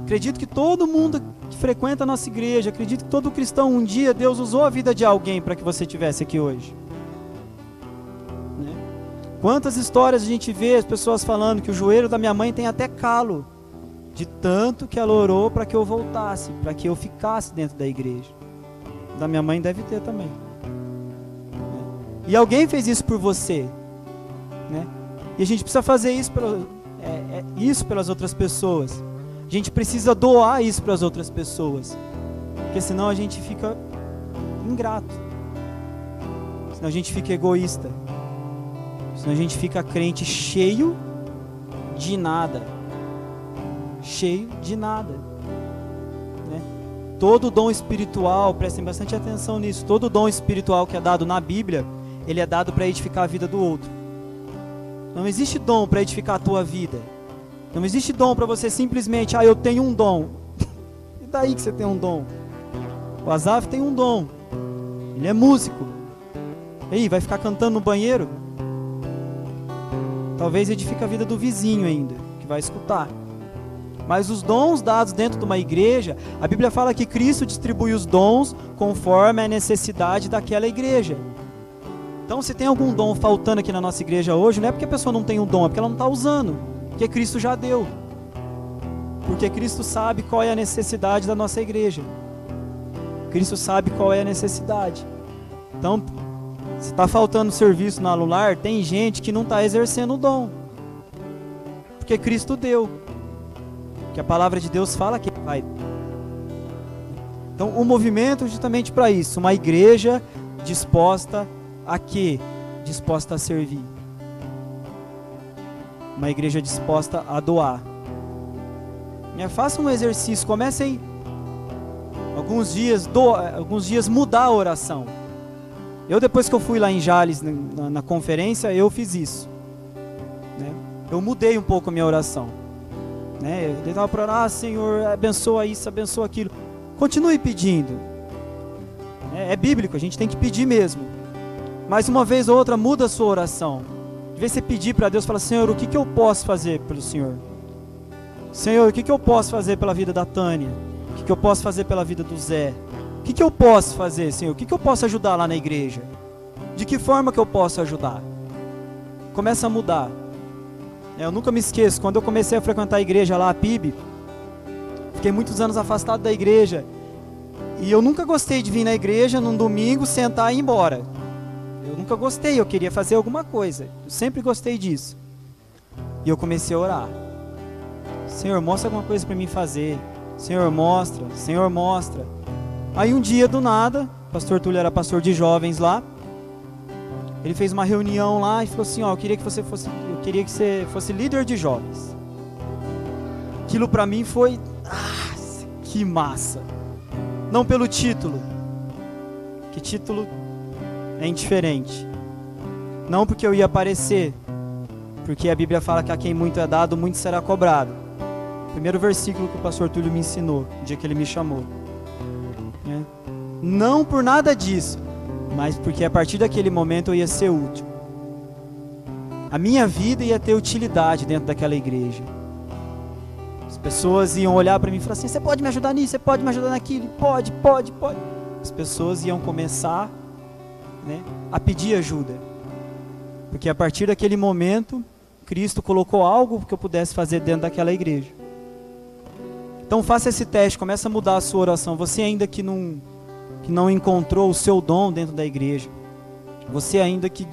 Acredito que todo mundo que frequenta a nossa igreja, acredito que todo cristão um dia Deus usou a vida de alguém para que você estivesse aqui hoje, né? Quantas histórias a gente vê as pessoas falando que o joelho da minha mãe tem até calo, de tanto que ela orou para que eu voltasse, para que eu ficasse dentro da igreja. Da minha mãe deve ter também, né? E alguém fez isso por você, né? E a gente precisa fazer isso, isso pelas outras pessoas. A gente precisa doar isso para as outras pessoas, porque senão a gente fica ingrato, senão a gente fica egoísta, senão a gente fica crente cheio de nada, né? Todo dom espiritual, prestem bastante atenção nisso, todo dom espiritual que é dado na Bíblia, ele é dado para edificar a vida do outro. Não existe dom para edificar a tua vida. Não existe dom para você simplesmente, eu tenho um dom. E daí que você tem um dom? O Asaf tem um dom. Ele é músico. E aí, vai ficar cantando no banheiro? Talvez edifique a vida do vizinho ainda, que vai escutar. Mas os dons dados dentro de uma igreja, a Bíblia fala que Cristo distribui os dons conforme a necessidade daquela igreja. Então, se tem algum dom faltando aqui na nossa igreja hoje, não é porque a pessoa não tem um dom, é porque ela não está usando, porque Cristo já deu. Porque Cristo sabe qual é a necessidade da nossa igreja. Cristo sabe qual é a necessidade. Então, se está faltando serviço no alular, tem gente que não está exercendo o dom. Porque Cristo deu. Que a palavra de Deus fala que vai. Então, o movimento é justamente para isso. Uma igreja disposta a quê? Disposta a servir. Uma igreja disposta a doar. Faça um exercício, comecem alguns dias mudar a oração. Eu, depois que eu fui lá em Jales, na conferência, eu fiz isso, né? Eu mudei um pouco a minha oração, né? Eu estava para orar, Senhor, abençoa isso, abençoa aquilo. Continue pedindo, é bíblico, a gente tem que pedir mesmo. Mas uma vez ou outra muda a sua oração. De vez você pedir para Deus, fala, Senhor, o que eu posso fazer pelo Senhor? Senhor, o que eu posso fazer pela vida da Tânia? O que eu posso fazer pela vida do Zé? O que eu posso fazer, Senhor? O que eu posso ajudar lá na igreja? De que forma que eu posso ajudar? Começa a mudar. Eu nunca me esqueço, quando eu comecei a frequentar a igreja lá, a PIB, fiquei muitos anos afastado da igreja. E eu nunca gostei de vir na igreja num domingo, sentar e ir embora. Eu nunca gostei, eu queria fazer alguma coisa. Eu sempre gostei disso. E eu comecei a orar. Senhor, mostra alguma coisa para mim fazer. Senhor, mostra. Senhor, mostra. Aí um dia, do nada, o pastor Túlio era pastor de jovens lá. Ele fez uma reunião lá e falou assim, eu queria que você fosse líder de jovens. Aquilo para mim foi, que massa. Não pelo título, que título é indiferente. Não porque eu ia aparecer, porque a Bíblia fala que a quem muito é dado, muito será cobrado. Primeiro versículo que o pastor Túlio me ensinou, no dia que ele me chamou. Não por nada disso, mas porque a partir daquele momento eu ia ser útil. A minha vida ia ter utilidade dentro daquela igreja. As pessoas iam olhar para mim e falar assim, você pode me ajudar nisso, você pode me ajudar naquilo? Pode. As pessoas iam começar, a pedir ajuda. Porque a partir daquele momento, Cristo colocou algo que eu pudesse fazer dentro daquela igreja. Então faça esse teste, comece a mudar a sua oração. Você ainda que não encontrou o seu dom dentro da igreja, você ainda que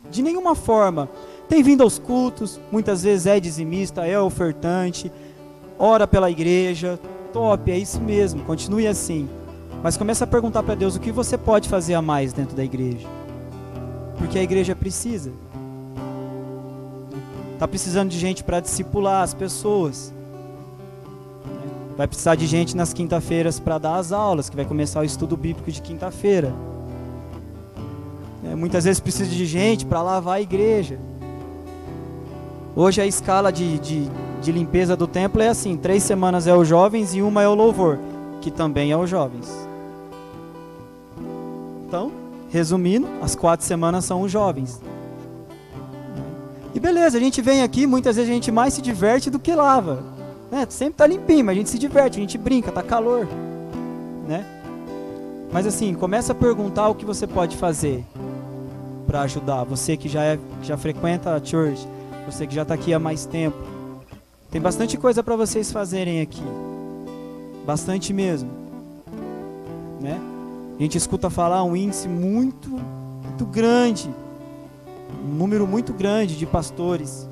de nenhuma forma tem vindo aos cultos, muitas vezes é dizimista, é ofertante, ora pela igreja, top, é isso mesmo, continue assim. Mas comece a perguntar para Deus o que você pode fazer a mais dentro da igreja. Porque a igreja precisa. Está precisando de gente para discipular as pessoas. Vai precisar de gente nas quinta-feiras para dar as aulas, que vai começar o estudo bíblico de quinta-feira. Muitas vezes precisa de gente para lavar a igreja. Hoje a escala de limpeza do templo é assim, 3 semanas é os jovens e 1 é o louvor, que também é os jovens. Então, resumindo, as 4 semanas são os jovens. E beleza, a gente vem aqui, muitas vezes a gente mais se diverte do que lava. Sempre tá limpinho, mas a gente se diverte, a gente brinca, tá calor, Mas assim, começa a perguntar o que você pode fazer para ajudar. Você que já frequenta a church, você que já está aqui há mais tempo, tem bastante coisa para vocês fazerem aqui, bastante mesmo, A gente escuta falar um índice muito grande, um número muito grande de pastores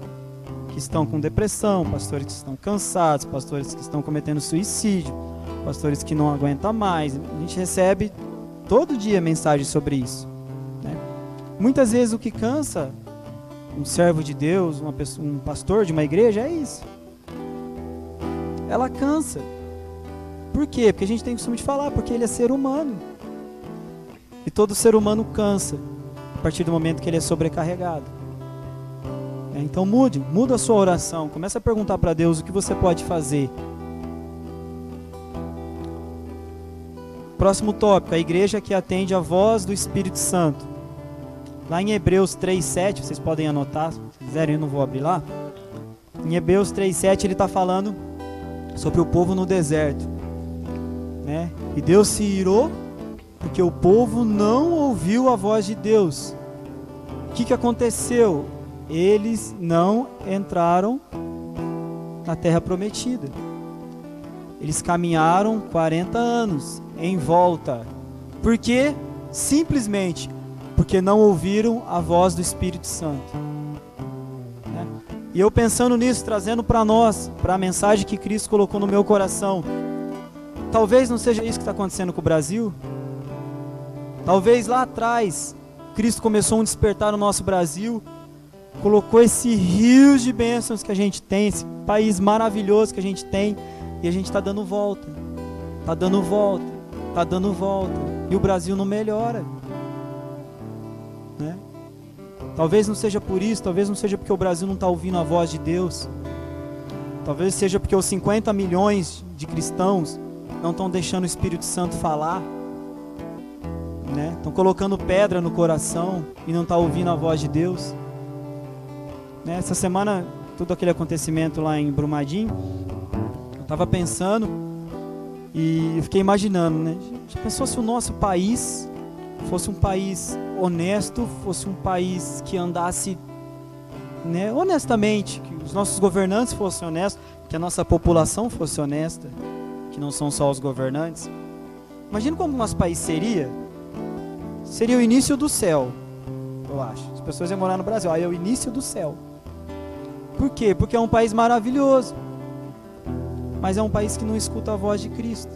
que estão com depressão, pastores que estão cansados, pastores que estão cometendo suicídio, pastores que não aguentam mais. A gente recebe todo dia mensagem sobre isso, Muitas vezes o que cansa um servo de Deus, um pastor de uma igreja, é isso. Ela cansa. Por quê? Porque a gente tem o costume de falar, porque ele é ser humano. E todo ser humano cansa a partir do momento que ele é sobrecarregado. Então muda a sua oração, comece a perguntar para Deus o que você pode fazer. Próximo tópico, a igreja que atende a voz do Espírito Santo. Lá em Hebreus 3:7, vocês podem anotar, se quiserem, eu não vou abrir lá. Em Hebreus 3:7 ele está falando sobre o povo no deserto, E Deus se irou porque o povo não ouviu a voz de Deus. O que aconteceu? Eles não entraram na terra prometida. Eles caminharam 40 anos em volta. Por quê? Simplesmente porque não ouviram a voz do Espírito Santo. Né? E eu pensando nisso, trazendo para nós, para a mensagem que Cristo colocou no meu coração, talvez não seja isso que está acontecendo com o Brasil. Talvez lá atrás, Cristo começou um despertar no nosso Brasil, colocou esse rio de bênçãos que a gente tem, esse país maravilhoso que a gente tem, e a gente está dando volta, está dando volta, está dando volta, e o Brasil não melhora, né? Talvez não seja por isso, talvez não seja porque o Brasil não está ouvindo a voz de Deus, talvez seja porque os 50 milhões de cristãos não estão deixando o Espírito Santo falar, né? Estão colocando pedra no coração e não estão ouvindo a voz de Deus. Né? Essa semana, todo aquele acontecimento lá em Brumadinho, eu estava pensando e eu fiquei imaginando, né? Já pensou se o nosso país fosse um país honesto, fosse um país que andasse, né, honestamente, que os nossos governantes fossem honestos, que a nossa população fosse honesta, que não são só os governantes. Imagina como o nosso país seria. Seria o início do céu, eu acho. As pessoas iam morar no Brasil, aí é o início do céu. Por quê? Porque é um país maravilhoso, mas é um país que não escuta a voz de Cristo.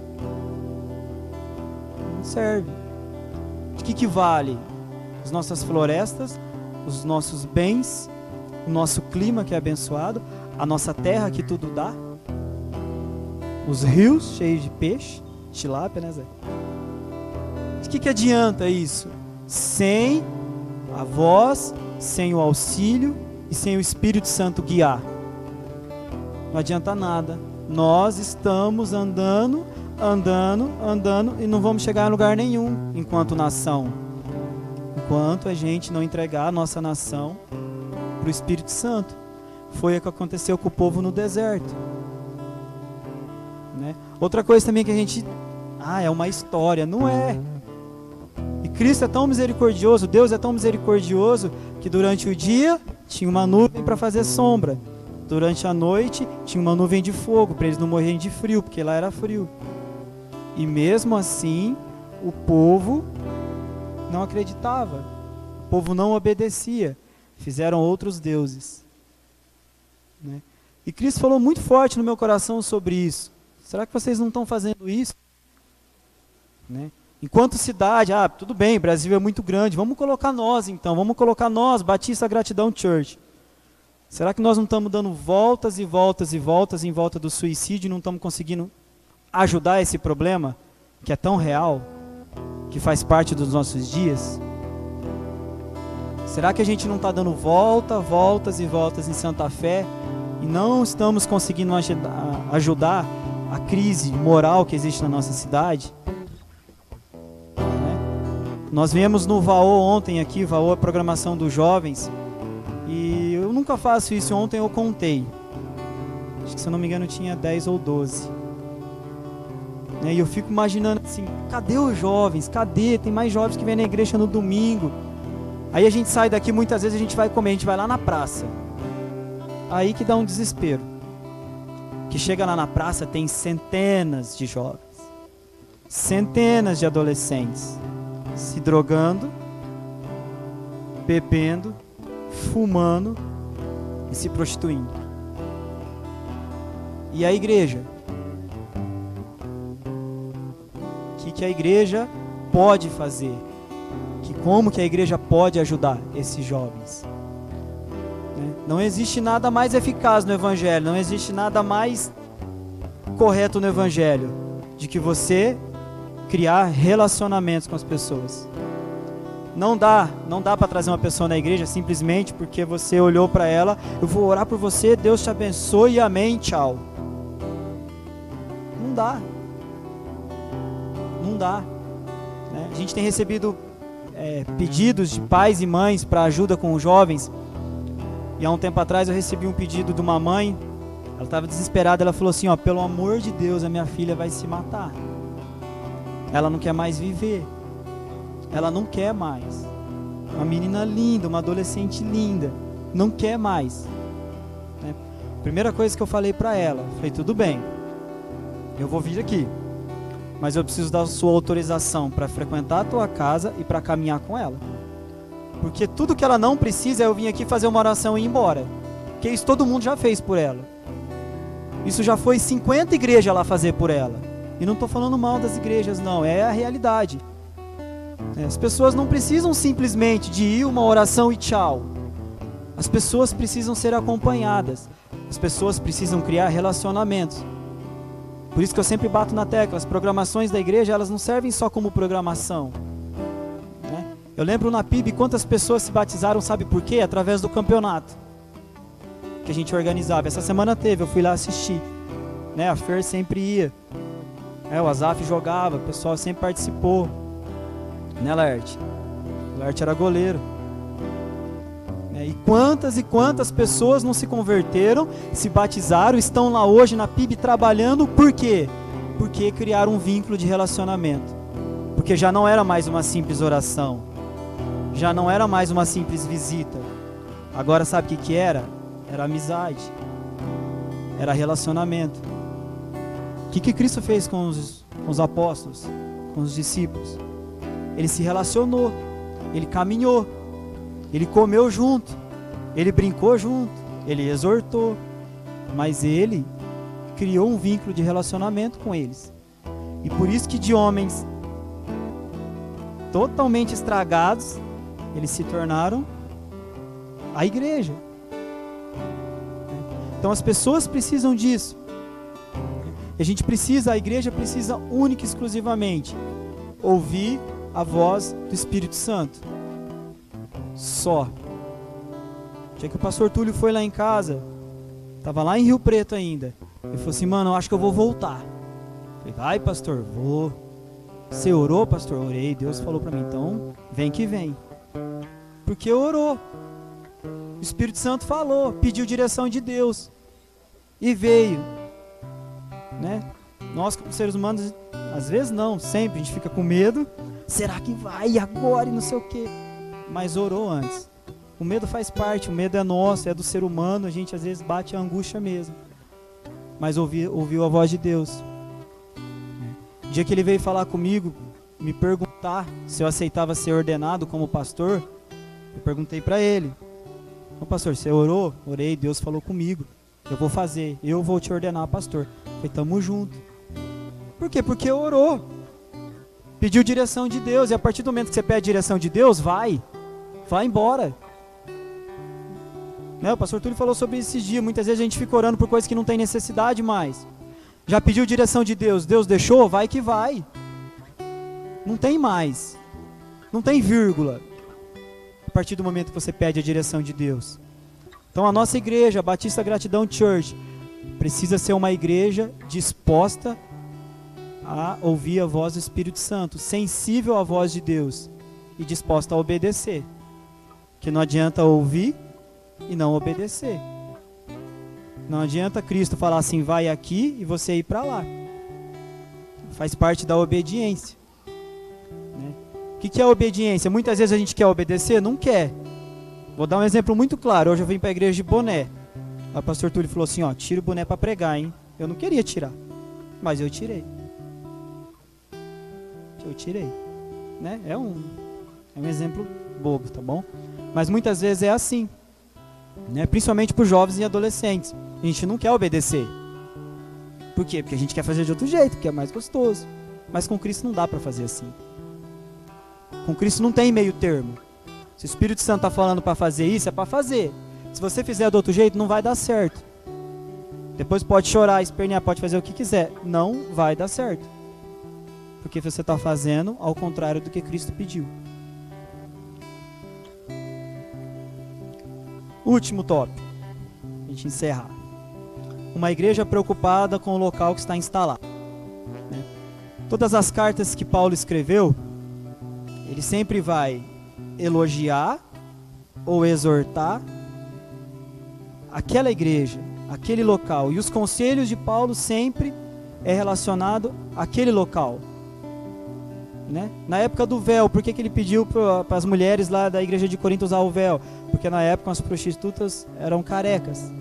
Não serve. De que vale? As nossas florestas, os nossos bens, o nosso clima que é abençoado, a nossa terra que tudo dá, os rios cheios de peixe, tilápia, né, Zé? De que adianta isso? Sem a voz, sem o auxílio e sem o Espírito Santo guiar. Não adianta nada. Nós estamos andando e não vamos chegar em lugar nenhum enquanto nação. Enquanto a gente não entregar a nossa nação para o Espírito Santo. Foi o que aconteceu com o povo no deserto. Né? Outra coisa também que a gente... é uma história. Não é. E Cristo é tão misericordioso, Deus é tão misericordioso, que durante o dia tinha uma nuvem para fazer sombra. Durante a noite tinha uma nuvem de fogo, para eles não morrerem de frio, porque lá era frio. E mesmo assim, o povo não acreditava. O povo não obedecia. Fizeram outros deuses. Né? E Cristo falou muito forte no meu coração sobre isso. Será que vocês não estão fazendo isso? Né? Enquanto cidade, tudo bem, Brasil é muito grande, vamos colocar nós então, vamos colocar nós, Batista Gratidão Church. Será que nós não estamos dando voltas e voltas e voltas em volta do suicídio e não estamos conseguindo ajudar esse problema, que é tão real, que faz parte dos nossos dias? Será que a gente não está dando voltas e voltas em Santa Fé e não estamos conseguindo ajudar a crise moral que existe na nossa cidade? Nós viemos no VAO ontem aqui, VAO é a programação dos jovens, e eu nunca faço isso, ontem eu contei, acho que se eu não me engano tinha 10 ou 12, e eu fico imaginando assim, cadê os jovens, cadê? Tem mais jovens que vêm na igreja no domingo, aí a gente sai daqui, muitas vezes a gente vai comer, a gente vai lá na praça, aí que dá um desespero, que chega lá na praça tem centenas de jovens, centenas de adolescentes, se drogando, bebendo, fumando e se prostituindo. E a igreja? O que a igreja pode fazer? Como que a igreja pode ajudar esses jovens? Não existe nada mais eficaz no Evangelho, não existe nada mais correto no Evangelho de que você criar relacionamentos com as pessoas. Não dá para trazer uma pessoa na igreja simplesmente porque você olhou para ela, eu vou orar por você, Deus te abençoe, amém, tchau. Não dá. Né? A gente tem recebido pedidos de pais e mães para ajuda com os jovens, e há um tempo atrás eu recebi um pedido de uma mãe, ela estava desesperada, ela falou assim, pelo amor de Deus, a minha filha vai se matar. Ela não quer mais viver. Ela não quer mais. uma menina linda, uma adolescente linda, não quer mais, né? Primeira coisa que eu falei para ela, falei, tudo bem, eu vou vir aqui, mas eu preciso da sua autorização para frequentar a tua casa e para caminhar com ela. Porque tudo que ela não precisa é eu vir aqui fazer uma oração e ir embora. Porque isso todo mundo já fez por ela. Isso já foi 50 igrejas lá fazer por ela. E não estou falando mal das igrejas, não. É a realidade. As pessoas não precisam simplesmente de ir uma oração e tchau. As pessoas precisam ser acompanhadas. As pessoas precisam criar relacionamentos. Por isso que eu sempre bato na tecla. As programações da igreja, elas não servem só como programação. Eu lembro na PIB quantas pessoas se batizaram, sabe por quê? Através do campeonato que a gente organizava. Essa semana teve, eu fui lá assistir, né? A Fer sempre ia, o Azaf jogava, o pessoal sempre participou, né, Laerte? O Laerte era goleiro, E quantas pessoas não se converteram, se batizaram, estão lá hoje na PIB trabalhando, por quê? Porque criaram um vínculo de relacionamento, porque já não era mais uma simples oração, já não era mais uma simples visita. Agora sabe o que era? Era amizade. Era relacionamento. O que Cristo fez com os apóstolos? Com os discípulos? Ele se relacionou. Ele caminhou. Ele comeu junto. Ele brincou junto. Ele exortou. Mas ele criou um vínculo de relacionamento com eles. E por isso que de homens totalmente estragados, eles se tornaram a igreja. Então as pessoas precisam disso. E a igreja precisa única e exclusivamente ouvir a voz do Espírito Santo. Só. O dia que o pastor Túlio foi lá em casa, estava lá em Rio Preto ainda, ele falou assim, mano, eu acho que eu vou voltar. Eu falei, vai pastor, vou. Você orou, pastor? Orei, Deus falou para mim, então vem que vem. Porque orou, o Espírito Santo falou, pediu direção de Deus e veio, né? Nós como seres humanos, às vezes não, sempre a gente fica com medo, será que vai agora e não sei o que, mas orou antes. O medo faz parte, o medo é nosso, é do ser humano, a gente às vezes bate a angústia mesmo, mas ouviu a voz de Deus. O dia que ele veio falar comigo, me perguntar se eu aceitava ser ordenado como pastor, eu perguntei para ele, pastor, você orou? Orei, Deus falou comigo, eu vou fazer, eu vou te ordenar pastor. Eu falei, tamo junto. Por quê? Porque orou, pediu direção de Deus, e a partir do momento que você pede direção de Deus, vai embora. Né? O pastor Túlio falou sobre esses dias, muitas vezes a gente fica orando por coisas que não tem necessidade mais. Já pediu direção de Deus, Deus deixou, vai que vai. Não tem mais, não tem vírgula. A partir do momento que você pede a direção de Deus. Então a nossa igreja, a Batista Gratidão Church, precisa ser uma igreja disposta a ouvir a voz do Espírito Santo, sensível à voz de Deus e disposta a obedecer. Que não adianta ouvir e não obedecer. Não adianta Cristo falar assim, vai aqui e você ir para lá. Faz parte da obediência. O que é obediência? Muitas vezes a gente quer obedecer, não quer. Vou dar um exemplo muito claro. Hoje eu vim para a igreja de boné. O pastor Túlio falou assim, tira o boné para pregar, hein? Eu não queria tirar, mas eu tirei. Né? É um exemplo bobo, tá bom? Mas muitas vezes é assim, né? Principalmente para os jovens e adolescentes. A gente não quer obedecer. Por quê? Porque a gente quer fazer de outro jeito, porque é mais gostoso. Mas com Cristo não dá para fazer assim. Com Cristo não tem meio termo. Se o Espírito Santo está falando para fazer isso, é para fazer. Se você fizer do outro jeito, não vai dar certo. Depois pode chorar, espernear, pode fazer o que quiser. Não vai dar certo. Porque você está fazendo ao contrário do que Cristo pediu. Último tópico. A gente encerrar. Uma igreja preocupada com o local que está instalado. Né? Todas as cartas que Paulo escreveu, ele sempre vai elogiar ou exortar aquela igreja, aquele local. E os conselhos de Paulo sempre é relacionado àquele local. né? Na época do véu, por que ele pediu para as mulheres lá da igreja de Corinto usar o véu? Porque na época as prostitutas eram carecas.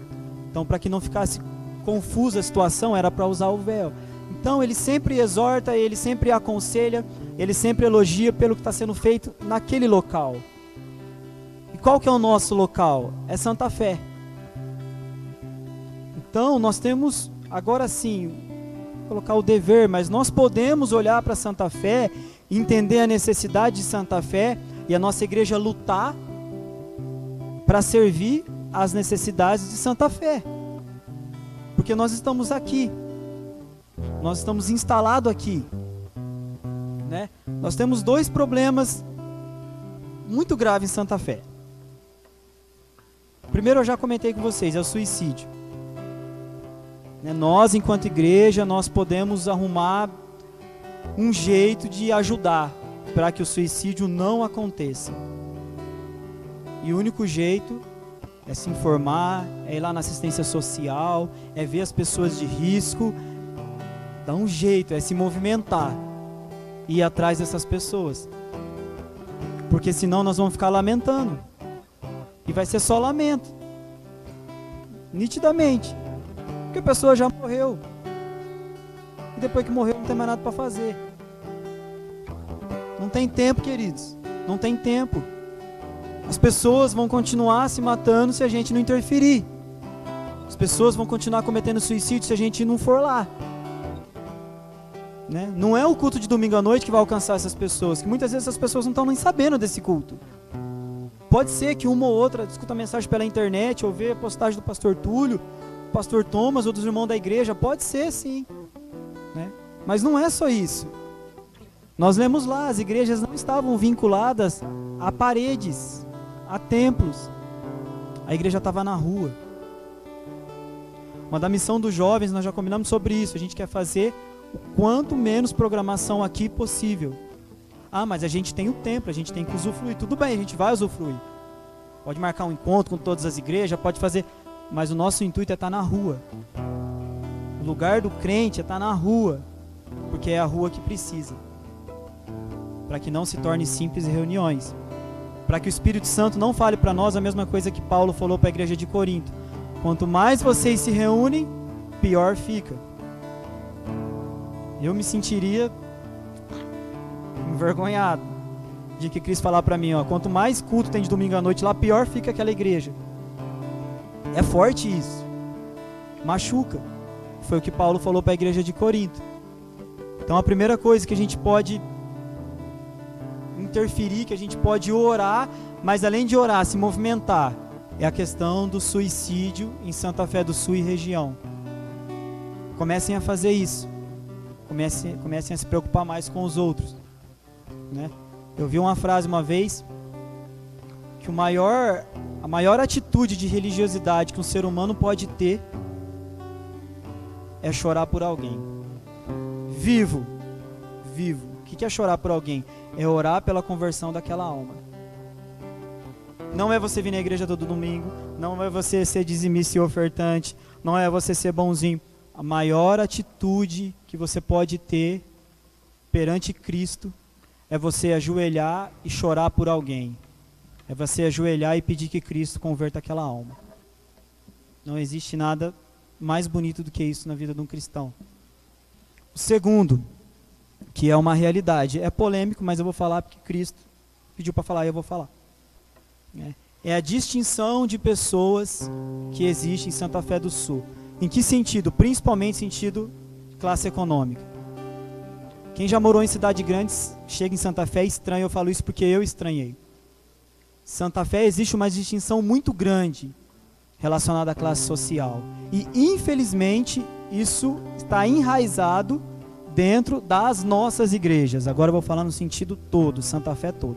Então, para que não ficasse confusa a situação, era para usar o véu. Então, ele sempre exorta, ele sempre aconselha, ele sempre elogia pelo que está sendo feito naquele local. E qual que é o nosso local? É Santa Fé. Então, nós temos, agora sim, colocar o dever, mas nós podemos olhar para Santa Fé, entender a necessidade de Santa Fé e a nossa igreja lutar para servir às necessidades de Santa Fé. Porque nós estamos aqui. Nós estamos instalados aqui, né? Nós temos 2 problemas muito graves em Santa Fé. Primeiro, eu já comentei com vocês, é o suicídio. Nós, enquanto igreja, nós podemos arrumar um jeito de ajudar para que o suicídio não aconteça. E o único jeito é se informar, é ir lá na assistência social, é ver as pessoas de risco. Dá um jeito, é se movimentar e ir atrás dessas pessoas. Porque senão nós vamos ficar lamentando. E vai ser só lamento. Nitidamente. Porque a pessoa já morreu. E depois que morreu não tem mais nada para fazer. Não tem tempo, queridos. Não tem tempo. As pessoas vão continuar se matando se a gente não interferir. As pessoas vão continuar cometendo suicídio se a gente não for lá. Né? Não é o culto de domingo à noite que vai alcançar essas pessoas, que muitas vezes essas pessoas não estão nem sabendo desse culto. Pode ser que uma ou outra escuta a mensagem pela internet, ou vê a postagem do pastor Túlio, do pastor Thomas, ou dos irmãos da igreja, pode ser sim, né? Mas não é só isso. Nós lemos lá, as igrejas não estavam vinculadas a paredes, a templos. A igreja estava na rua. Uma da missão dos jovens, nós já combinamos sobre isso, a gente quer fazer o quanto menos programação aqui possível. Ah, mas a gente tem o templo, a gente tem que usufruir. Tudo bem, a gente vai usufruir. Pode marcar um encontro com todas as igrejas, pode fazer, mas o nosso intuito é estar na rua. O lugar do crente é estar na rua, porque é a rua que precisa. Para que não se torne simples reuniões. Para que o Espírito Santo não fale para nós a mesma coisa que Paulo falou para a igreja de Corinto. Quanto mais vocês se reúnem, pior fica. Eu me sentiria envergonhado de que Cristo falar para mim, ó, quanto mais culto tem de domingo à noite lá, pior fica aquela igreja. É forte isso. Machuca. Foi o que Paulo falou para a igreja de Corinto. Então a primeira coisa que a gente pode interferir, que a gente pode orar, mas além de orar, se movimentar, é a questão do suicídio em Santa Fé do Sul e região. Comecem a fazer isso. Comecem a se preocupar mais com os outros, né? Eu vi uma frase uma vez que a maior atitude de religiosidade que um ser humano pode ter é chorar por alguém. Vivo. O que é chorar por alguém? É orar pela conversão daquela alma. Não é você vir na igreja todo domingo, não é você ser dizimista e ofertante, não é você ser bonzinho. A maior atitude que você pode ter perante Cristo é você ajoelhar e chorar por alguém. É você ajoelhar e pedir que Cristo converta aquela alma. Não existe nada mais bonito do que isso na vida de um cristão. O segundo, que é uma realidade, é polêmico, mas eu vou falar porque Cristo pediu para falar e eu vou falar. É a distinção de pessoas que existe em Santa Fé do Sul. Em que sentido? Principalmente sentido classe econômica. Quem já morou em cidades grandes, chega em Santa Fé e estranha, eu falo isso porque eu estranhei. Santa Fé existe uma distinção muito grande relacionada à classe social. E infelizmente isso está enraizado dentro das nossas igrejas. Agora eu vou falar no sentido todo, Santa Fé todo.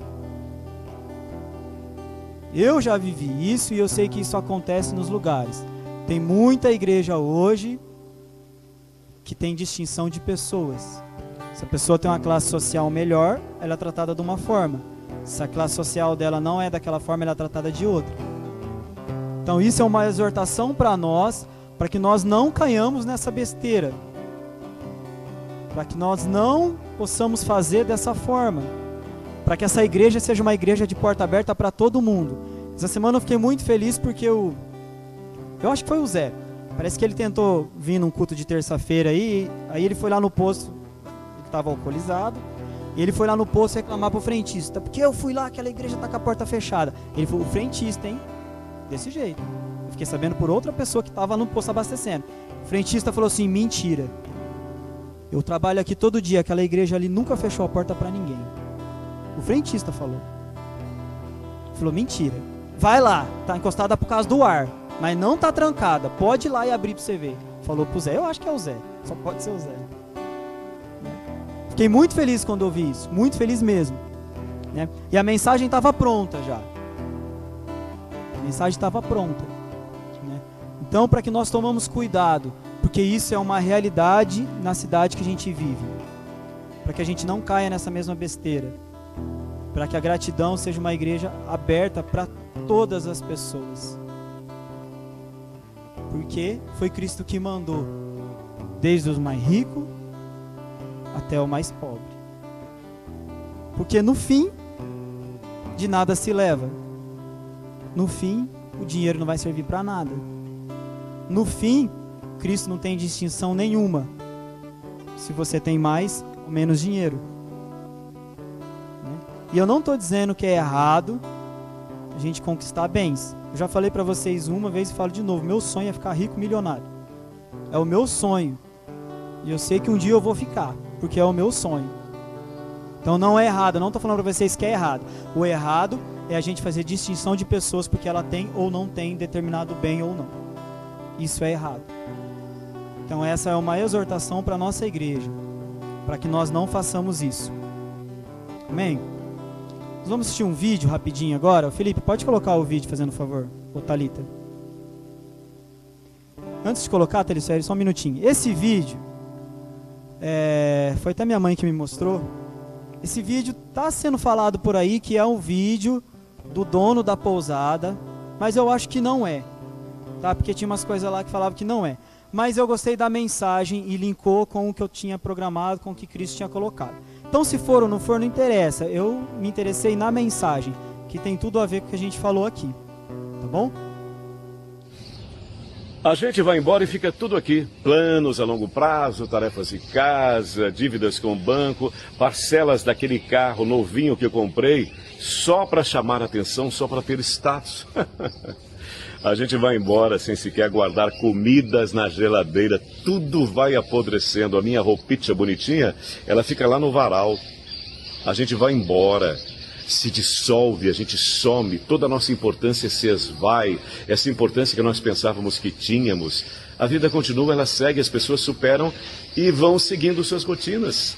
Eu já vivi isso e eu sei que isso acontece nos lugares. Tem muita igreja hoje que tem distinção de pessoas. Se a pessoa tem uma classe social melhor, ela é tratada de uma forma. Se a classe social dela não é daquela forma, ela é tratada de outra. Então isso é uma exortação para nós, para que nós não caiamos nessa besteira. Para que nós não possamos fazer dessa forma, para que essa igreja seja uma igreja de porta aberta para todo mundo. Essa semana eu fiquei muito feliz porque eu acho que foi o Zé. Parece que ele tentou vir num culto de terça-feira aí ele foi lá no posto, ele estava alcoolizado, e ele foi lá no posto reclamar pro frentista, porque eu fui lá, aquela igreja tá com a porta fechada. Ele falou, o frentista, hein? Desse jeito. Eu fiquei sabendo por outra pessoa que estava no posto abastecendo. O frentista falou assim, mentira. Eu trabalho aqui todo dia, aquela igreja ali nunca fechou a porta para ninguém. O frentista falou. Falou, mentira. Vai lá, tá encostada por causa do ar, mas não tá trancada, pode ir lá e abrir para você ver. Falou pro Zé, eu acho que é o Zé, só pode ser o Zé. Fiquei muito feliz quando ouvi isso, muito feliz mesmo, né? E a mensagem estava pronta já. A mensagem estava pronta, né? Então, para que nós tomamos cuidado, porque isso é uma realidade na cidade que a gente vive, para que a gente não caia nessa mesma besteira, para que a gratidão seja uma igreja aberta para todas as pessoas, porque foi Cristo que mandou, desde os mais ricos até o mais pobre, porque no fim de nada se leva, no fim o dinheiro não vai servir para nada, no fim Cristo não tem distinção nenhuma se você tem mais ou menos dinheiro, né? E eu não estou dizendo que é errado a gente conquistar bens. Eu já falei para vocês uma vez e falo de novo, meu sonho é ficar rico, milionário, é o meu sonho, e eu sei que um dia eu vou ficar, porque é o meu sonho. Então não é errado, eu não estou falando para vocês que é errado. O errado é a gente fazer distinção de pessoas porque ela tem ou não tem determinado bem ou não. Isso é errado. Então essa é uma exortação para a nossa igreja, para que nós não façamos isso. Amém? Nós vamos assistir um vídeo rapidinho agora. Felipe, pode colocar o vídeo, fazendo favor. Ô Thalita. Antes de colocar, Thalita, só um minutinho. Esse vídeo, foi até minha mãe que me mostrou. Esse vídeo está sendo falado por aí que é um vídeo do dono da pousada, mas eu acho que não é, tá? Porque tinha umas coisas lá que falavam que não é. Mas eu gostei da mensagem e linkou com o que eu tinha programado, com o que Cristo tinha colocado. Então se for ou não for, não interessa. Eu me interessei na mensagem, que tem tudo a ver com o que a gente falou aqui. Tá bom? A gente vai embora e fica tudo aqui. Planos a longo prazo, tarefas de casa, dívidas com o banco, parcelas daquele carro novinho que eu comprei, só para chamar a atenção, só para ter status. A gente vai embora sem sequer guardar comidas na geladeira, tudo vai apodrecendo. A minha roupinha bonitinha, ela fica lá no varal. A gente vai embora, se dissolve, a gente some, toda a nossa importância se esvai, essa importância que nós pensávamos que tínhamos. A vida continua, ela segue, as pessoas superam e vão seguindo suas rotinas.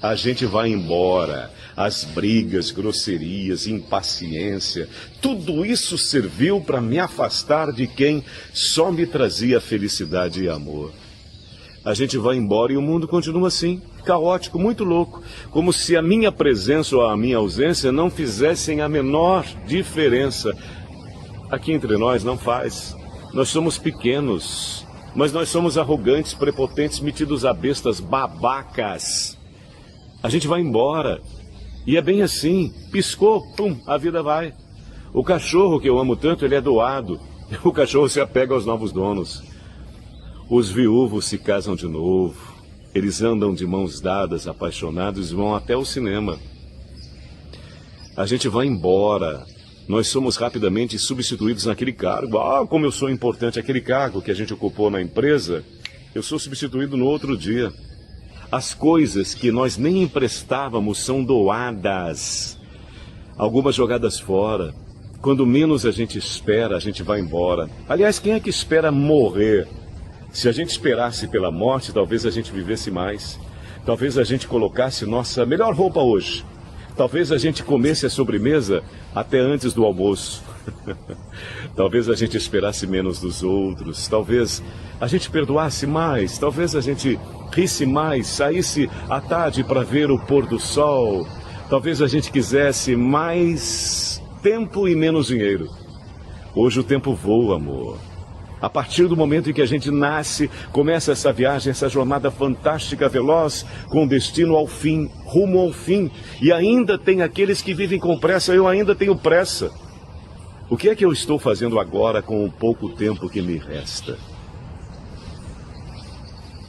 A gente vai embora, as brigas, grosserias, impaciência, tudo isso serviu para me afastar de quem só me trazia felicidade e amor. A gente vai embora e o mundo continua assim, caótico, muito louco, como se a minha presença ou a minha ausência não fizessem a menor diferença. Aqui entre nós não faz. Nós somos pequenos, mas nós somos arrogantes, prepotentes, metidos a bestas, babacas. A gente vai embora, e é bem assim, piscou, pum, a vida vai. O cachorro que eu amo tanto, ele é doado, o cachorro se apega aos novos donos. Os viúvos se casam de novo, eles andam de mãos dadas, apaixonados, e vão até o cinema. A gente vai embora, nós somos rapidamente substituídos naquele cargo. Ah, como eu sou importante, aquele cargo que a gente ocupou na empresa, eu sou substituído no outro dia. As coisas que nós nem emprestávamos são doadas, algumas jogadas fora. Quando menos a gente espera, a gente vai embora. Aliás, quem é que espera morrer? Se a gente esperasse pela morte, talvez a gente vivesse mais. Talvez a gente colocasse nossa melhor roupa hoje. Talvez a gente comesse a sobremesa até antes do almoço. Talvez a gente esperasse menos dos outros. Talvez a gente perdoasse mais. Talvez a gente risse mais, saísse à tarde para ver o pôr do sol. Talvez a gente quisesse mais tempo e menos dinheiro. Hoje o tempo voa, amor. A partir do momento em que a gente nasce, começa essa viagem, essa jornada fantástica, veloz, com destino ao fim, rumo ao fim. E ainda tem aqueles que vivem com pressa, eu ainda tenho pressa. O que é que eu estou fazendo agora com o pouco tempo que me resta?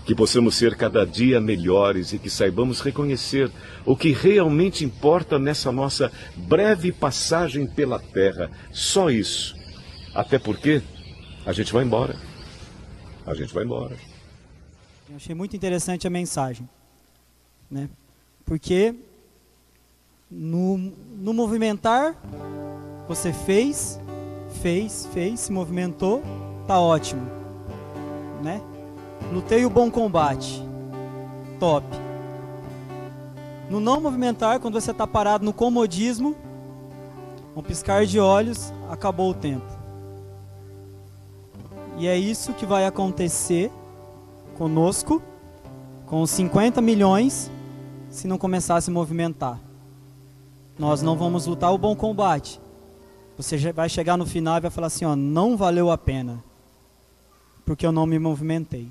Que possamos ser cada dia melhores e que saibamos reconhecer o que realmente importa nessa nossa breve passagem pela terra. Só isso. Até porque a gente vai embora. A gente vai embora. Eu achei muito interessante a mensagem, né? Porque no movimentar, você fez, se movimentou, tá ótimo, né? Lutei o bom combate, top. No não movimentar, quando você está parado no comodismo, um piscar de olhos, acabou o tempo. E é isso que vai acontecer conosco, com os 50 milhões, se não começar a se movimentar. Nós não vamos lutar o bom combate. Você vai chegar no final e vai falar assim, ó, não valeu a pena, porque eu não me movimentei.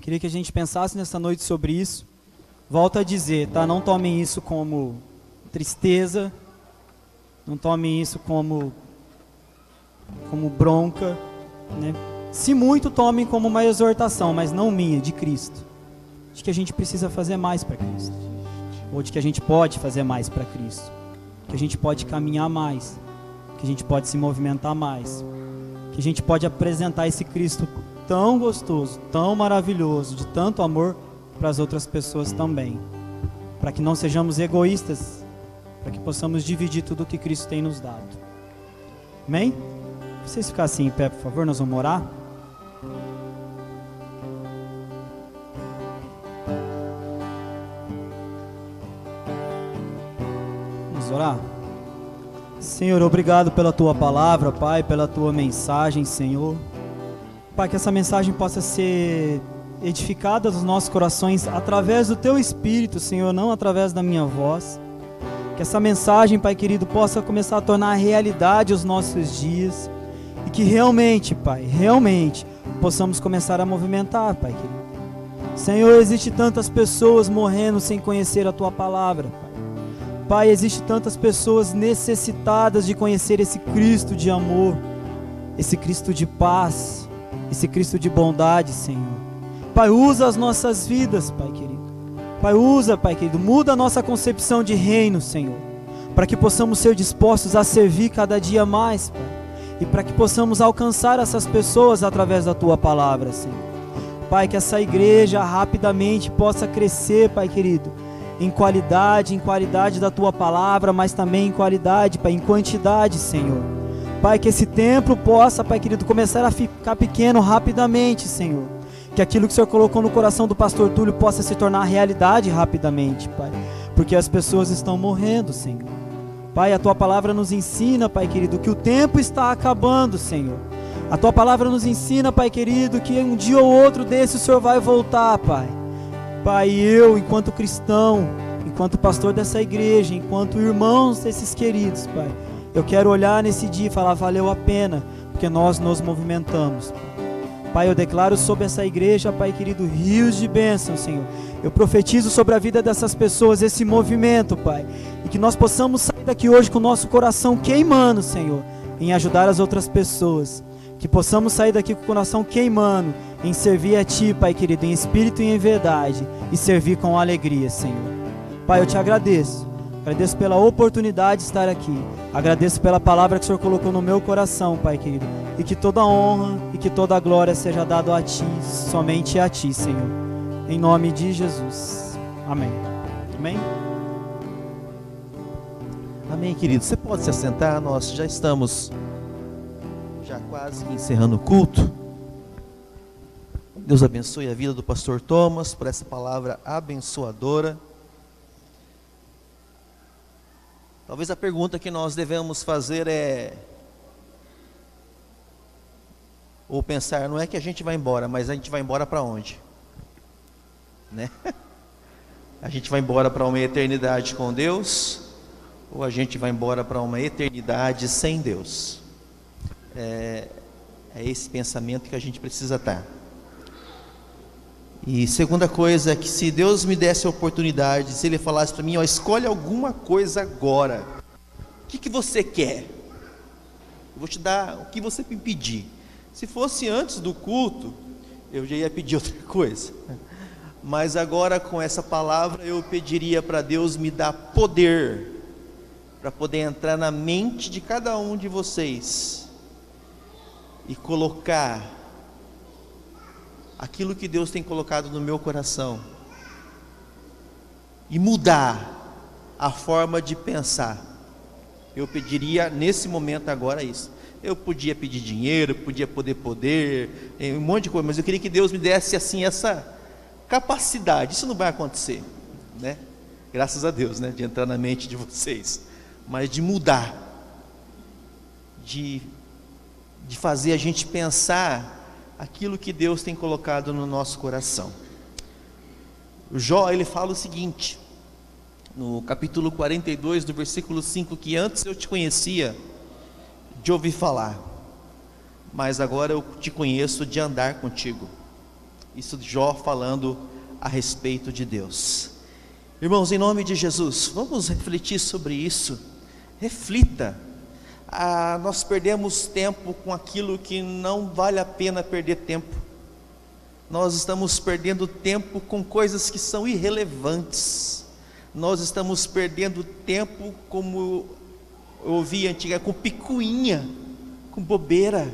Queria que a gente pensasse nessa noite sobre isso. Volto a dizer, tá? Não tomem isso como tristeza, não tomem isso como bronca, né? Se muito, tomem como uma exortação, mas não minha, de Cristo. De que a gente precisa fazer mais para Cristo. Ou de que a gente pode fazer mais para Cristo. Que a gente pode caminhar mais. Que a gente pode se movimentar mais. Que a gente pode apresentar esse Cristo tão gostoso, tão maravilhoso, de tanto amor para as outras pessoas também. Para que não sejamos egoístas. Para que possamos dividir tudo o que Cristo tem nos dado. Amém? Vocês ficassem em pé, por favor, nós vamos orar. Vamos orar? Senhor, obrigado pela Tua palavra, Pai, pela Tua mensagem, Senhor. Pai, que essa mensagem possa ser edificada nos nossos corações através do Teu Espírito, Senhor, não através da minha voz. Que essa mensagem, Pai querido, possa começar a tornar realidade os nossos dias. E que realmente, Pai, realmente possamos começar a movimentar, Pai querido. Senhor, existe tantas pessoas morrendo sem conhecer a Tua palavra, Pai. Pai, existe tantas pessoas necessitadas de conhecer esse Cristo de amor, esse Cristo de paz, esse Cristo de bondade, Senhor. Pai, usa as nossas vidas, Pai querido. Pai, usa, Pai querido, muda a nossa concepção de reino, Senhor, para que possamos ser dispostos a servir cada dia mais, Pai. E para que possamos alcançar essas pessoas através da Tua palavra, Senhor. Pai, que essa igreja rapidamente possa crescer, Pai querido, em qualidade da Tua palavra, mas também em qualidade, Pai, em quantidade, Senhor. Pai, que esse templo possa, Pai querido, começar a ficar pequeno rapidamente, Senhor. Que aquilo que o Senhor colocou no coração do pastor Túlio possa se tornar realidade rapidamente, Pai. Porque as pessoas estão morrendo, Senhor. Pai, a Tua palavra nos ensina, Pai querido, que o tempo está acabando, Senhor. A Tua palavra nos ensina, Pai querido, que um dia ou outro desse o Senhor vai voltar, Pai. Pai, eu, enquanto cristão, enquanto pastor dessa igreja, enquanto irmãos desses queridos, Pai, eu quero olhar nesse dia e falar, valeu a pena, porque nós nos movimentamos. Pai, eu declaro sobre essa igreja, Pai querido, rios de bênção, Senhor. Eu profetizo sobre a vida dessas pessoas esse movimento, Pai. E que nós possamos sair daqui hoje com o nosso coração queimando, Senhor, em ajudar as outras pessoas. Que possamos sair daqui com o coração queimando em servir a Ti, Pai querido, em espírito e em verdade. E servir com alegria, Senhor. Pai, eu Te agradeço. Agradeço pela oportunidade de estar aqui. Agradeço pela palavra que o Senhor colocou no meu coração, Pai querido. E que toda honra e que toda glória seja dado a Ti, somente a Ti, Senhor. Em nome de Jesus. Amém. Amém? Amém, querido. Você pode se assentar, nós já estamos quase que encerrando o culto. Deus abençoe a vida do pastor Thomas por essa palavra abençoadora. Talvez a pergunta que nós devemos fazer ou pensar, não é que a gente vai embora, mas a gente vai embora para onde? Né? A gente vai embora para uma eternidade com Deus, ou a gente vai embora para uma eternidade sem Deus? É esse pensamento que a gente precisa estar. E segunda coisa é que se Deus me desse a oportunidade, se Ele falasse para mim, ó, escolhe alguma coisa agora. O que você quer? Eu vou te dar o que você me pedir. Se fosse antes do culto, eu já ia pedir outra coisa. Mas agora com essa palavra eu pediria para Deus me dar poder para poder entrar na mente de cada um de vocês e colocar aquilo que Deus tem colocado no meu coração e mudar a forma de pensar. Eu pediria nesse momento agora isso. Eu podia pedir dinheiro, podia poder, um monte de coisa, mas eu queria que Deus me desse assim essa capacidade. Isso não vai acontecer, né? Graças a Deus, né? De entrar na mente de vocês, mas de mudar, de fazer a gente pensar aquilo que Deus tem colocado no nosso coração. O Jó, ele fala o seguinte, no capítulo 42, do versículo 5, que antes eu te conhecia de ouvir falar, mas agora eu te conheço de andar contigo. Isso Jó falando a respeito de Deus. Irmãos, em nome de Jesus, vamos refletir sobre isso. Reflita. Nós perdemos tempo com aquilo que não vale a pena perder tempo. Nós estamos perdendo tempo com coisas que são irrelevantes. Nós estamos perdendo tempo, como eu ouvi antiga, com picuinha, com bobeira,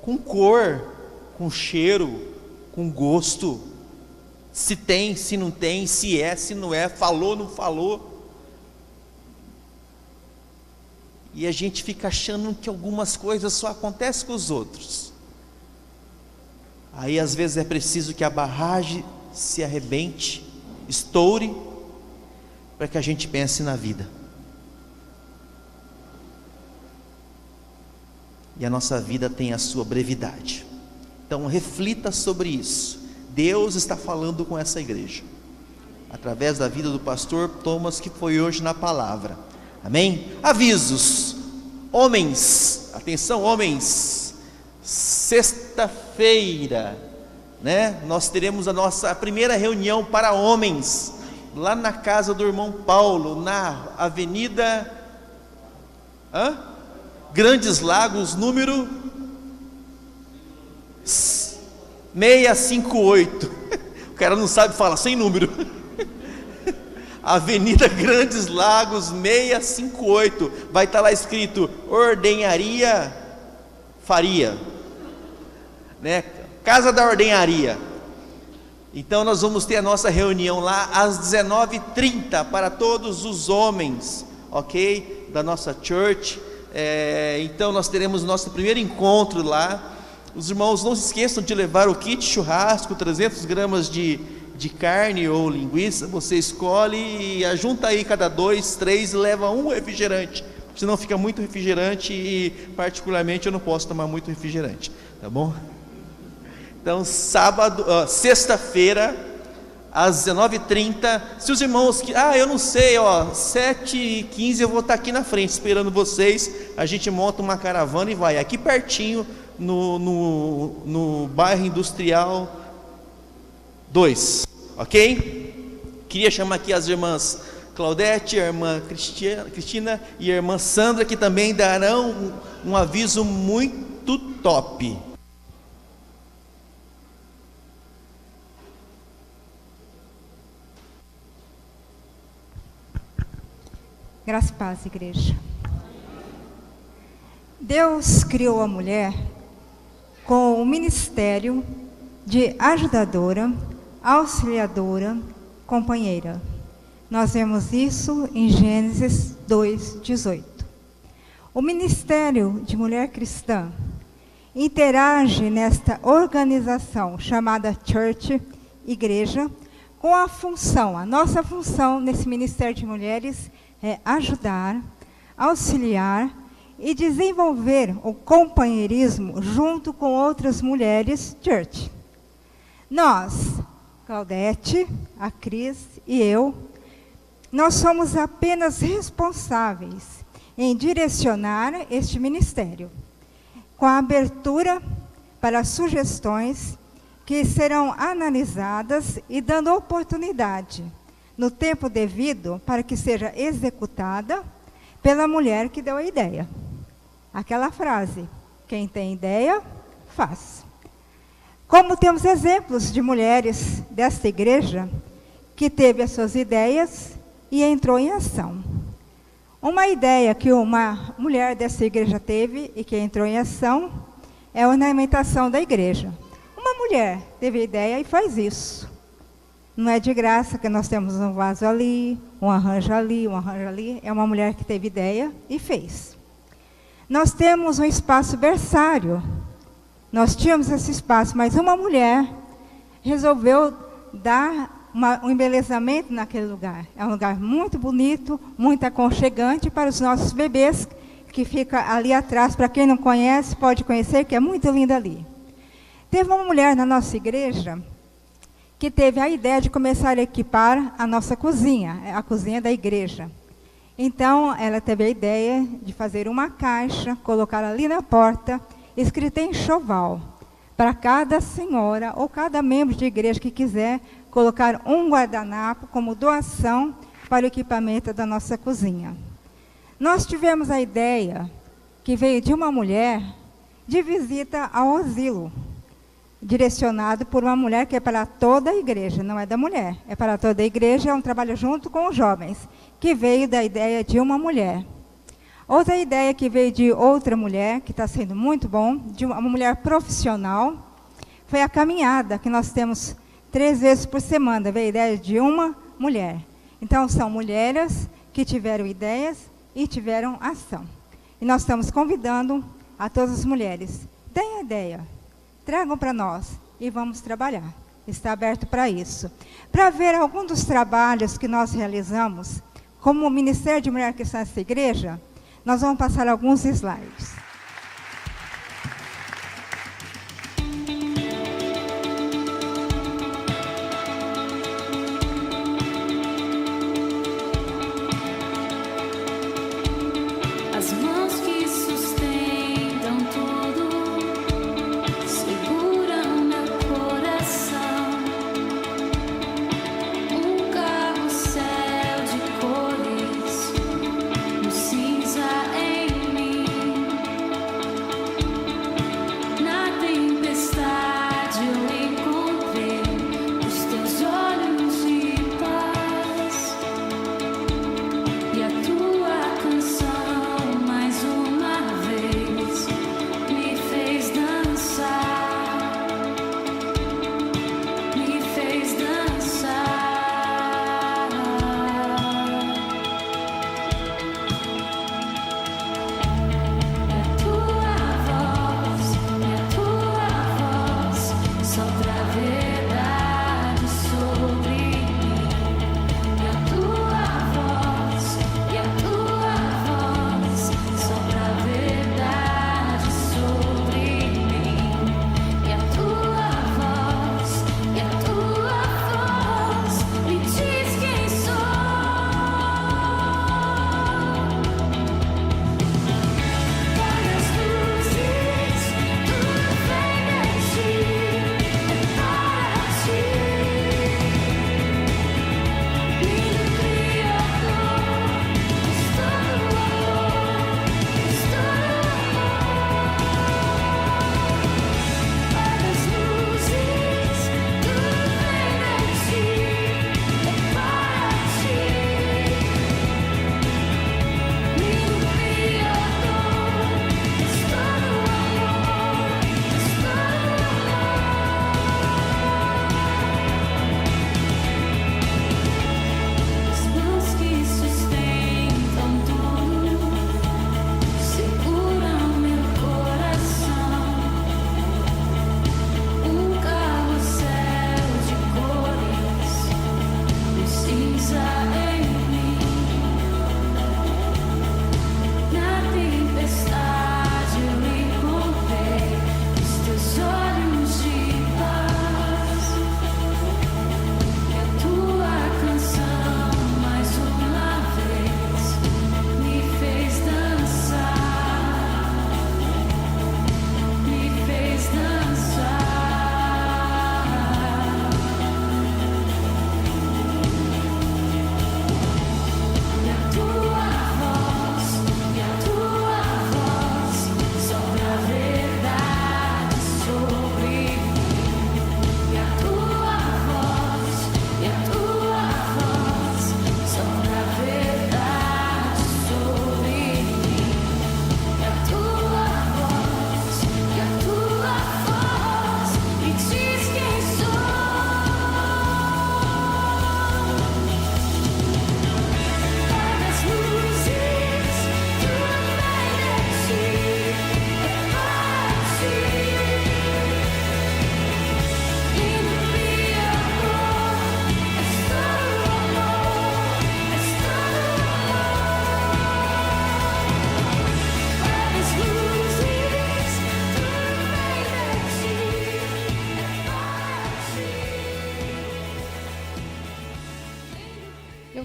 com cor, com cheiro, com gosto, se tem, se não tem, se é, se não é, falou, não falou. E a gente fica achando que algumas coisas só acontecem com os outros. Aí às vezes é preciso que a barragem se arrebente, estoure, para que a gente pense na vida. E a nossa vida tem a sua brevidade. Então reflita sobre isso. Deus está falando com essa igreja, através da vida do pastor Thomas, que foi hoje na palavra. Amém? Avisos. Homens, atenção homens, sexta-feira, né? Nós teremos a primeira reunião para homens, lá na casa do irmão Paulo, na avenida Grandes Lagos, número 658. O cara não sabe falar, sem número. Avenida Grandes Lagos 658. Vai estar lá escrito Ordenharia Faria, né? Casa da Ordenharia. Então nós vamos ter a nossa reunião lá às 19h30 para todos os homens, ok? Da nossa church. Então nós teremos nosso primeiro encontro lá. Os irmãos não se esqueçam de levar o kit churrasco, 300 gramas de carne ou linguiça. Você escolhe e ajunta aí cada 2, 3 e leva um refrigerante, senão fica muito refrigerante e particularmente eu não posso tomar muito refrigerante, tá bom? Então sexta-feira às 19h30, se os irmãos eu não sei, 7h15 eu vou estar aqui na frente esperando vocês, a gente monta uma caravana e vai, aqui pertinho, no bairro Industrial 2, ok? Queria chamar aqui as irmãs Claudete, a irmã Cristina e a irmã Sandra, que também darão um aviso muito top. Graça e paz, igreja. Deus criou a mulher com o ministério de ajudadora, auxiliadora, companheira. Nós vemos isso em Gênesis 2:18. O ministério de mulher cristã interage nesta organização chamada church, igreja, com a nossa função nesse ministério de mulheres é ajudar, auxiliar e desenvolver o companheirismo junto com outras mulheres church. Nós, Claudete, a Cris e eu, nós somos apenas responsáveis em direcionar este ministério, com a abertura para sugestões que serão analisadas e dando oportunidade, no tempo devido, para que seja executada pela mulher que deu a ideia. Aquela frase, quem tem ideia, faz. Como temos exemplos de mulheres desta igreja que teve as suas ideias e entrou em ação. Uma ideia que uma mulher dessa igreja teve e que entrou em ação é a ornamentação da igreja. Uma mulher teve a ideia e faz isso. Não é de graça que nós temos um vaso ali, um arranjo ali, um arranjo ali. É uma mulher que teve ideia e fez. Nós temos um espaço berçário. Nós tínhamos esse espaço, mas uma mulher resolveu dar um embelezamento naquele lugar. É um lugar muito bonito, muito aconchegante para os nossos bebês, que fica ali atrás. Para quem não conhece, pode conhecer, que é muito lindo ali. Teve uma mulher na nossa igreja que teve a ideia de começar a equipar a nossa cozinha, a cozinha da igreja. Então, ela teve a ideia de fazer uma caixa, colocar ali na porta, escrita em enxoval, para cada senhora ou cada membro de igreja que quiser colocar um guardanapo como doação para o equipamento da nossa cozinha. Nós tivemos a ideia, que veio de uma mulher, de visita ao asilo, direcionado por uma mulher que é para toda a igreja, não é da mulher, é para toda a igreja, é um trabalho junto com os jovens, que veio da ideia de uma mulher. Outra ideia que veio de outra mulher, que está sendo muito bom, de uma mulher profissional, foi a caminhada, que nós temos 3 vezes por semana, veio a ideia de uma mulher. Então, são mulheres que tiveram ideias e tiveram ação. E nós estamos convidando a todas as mulheres, deem a ideia, tragam para nós e vamos trabalhar. Está aberto para isso. Para ver algum dos trabalhos que nós realizamos, como o Ministério de Mulher Cristã nessa igreja, nós vamos passar alguns slides. As mãos que sustentam tudo seguram meu coração. Um carrossel de cores, um cinza em mim.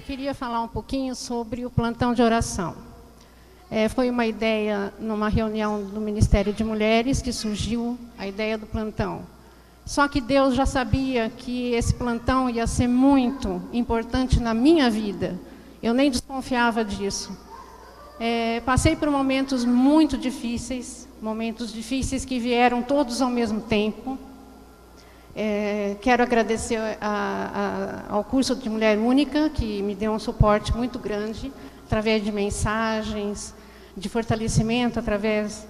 eu queria falar um pouquinho sobre o plantão de oração. Foi uma ideia numa reunião do Ministério de Mulheres que surgiu a ideia do plantão. Só que Deus já sabia que esse plantão ia ser muito importante na minha vida. Eu nem desconfiava disso. Passei por momentos muito difíceis, que vieram todos ao mesmo tempo. Quero agradecer ao curso de Mulher Única, que me deu um suporte muito grande, através de mensagens, de fortalecimento, através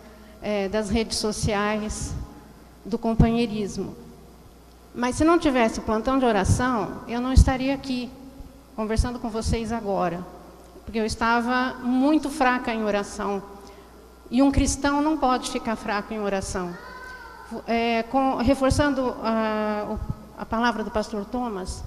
das redes sociais, do companheirismo. Mas se não tivesse o plantão de oração, eu não estaria aqui, conversando com vocês agora, porque eu estava muito fraca em oração. E um cristão não pode ficar fraco em oração. Reforçando a palavra do pastor Thomas,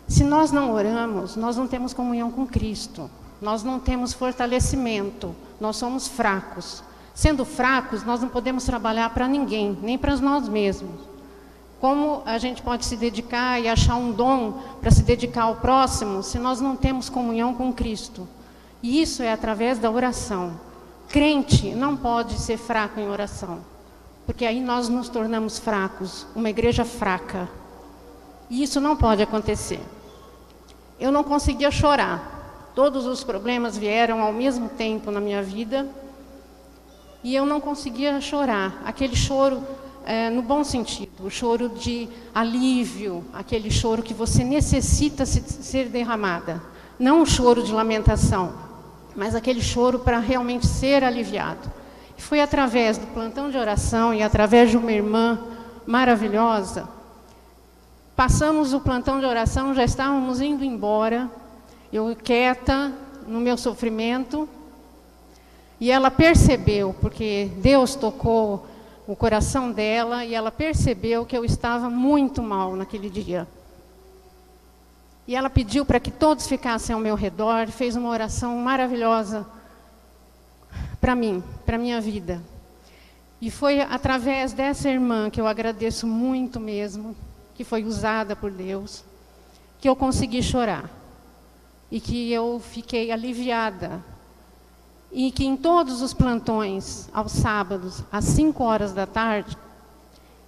se nós não oramos, nós não temos comunhão com Cristo, nós não temos fortalecimento, nós somos fracos. Sendo fracos, nós não podemos trabalhar para ninguém, nem para nós mesmos. Como a gente pode se dedicar e achar um dom para se dedicar ao próximo, se nós não temos comunhão com Cristo? E isso é através da oração. Crente não pode ser fraco em oração, porque aí nós nos tornamos fracos, uma igreja fraca. E isso não pode acontecer. Eu não conseguia chorar. Todos os problemas vieram ao mesmo tempo na minha vida. E eu não conseguia chorar. Aquele choro, no bom sentido, o choro de alívio, aquele choro que você necessita ser derramada. Não o choro de lamentação, mas aquele choro para realmente ser aliviado. E foi através do plantão de oração e através de uma irmã maravilhosa. Passamos o plantão de oração, já estávamos indo embora, eu quieta no meu sofrimento, e ela percebeu, porque Deus tocou o coração dela, e ela percebeu que eu estava muito mal naquele dia. E ela pediu para que todos ficassem ao meu redor, fez uma oração maravilhosa para mim, para minha vida. E foi através dessa irmã, que eu agradeço muito mesmo, que foi usada por Deus, que eu consegui chorar. E que eu fiquei aliviada. E que em todos os plantões, aos sábados, às 5 horas da tarde,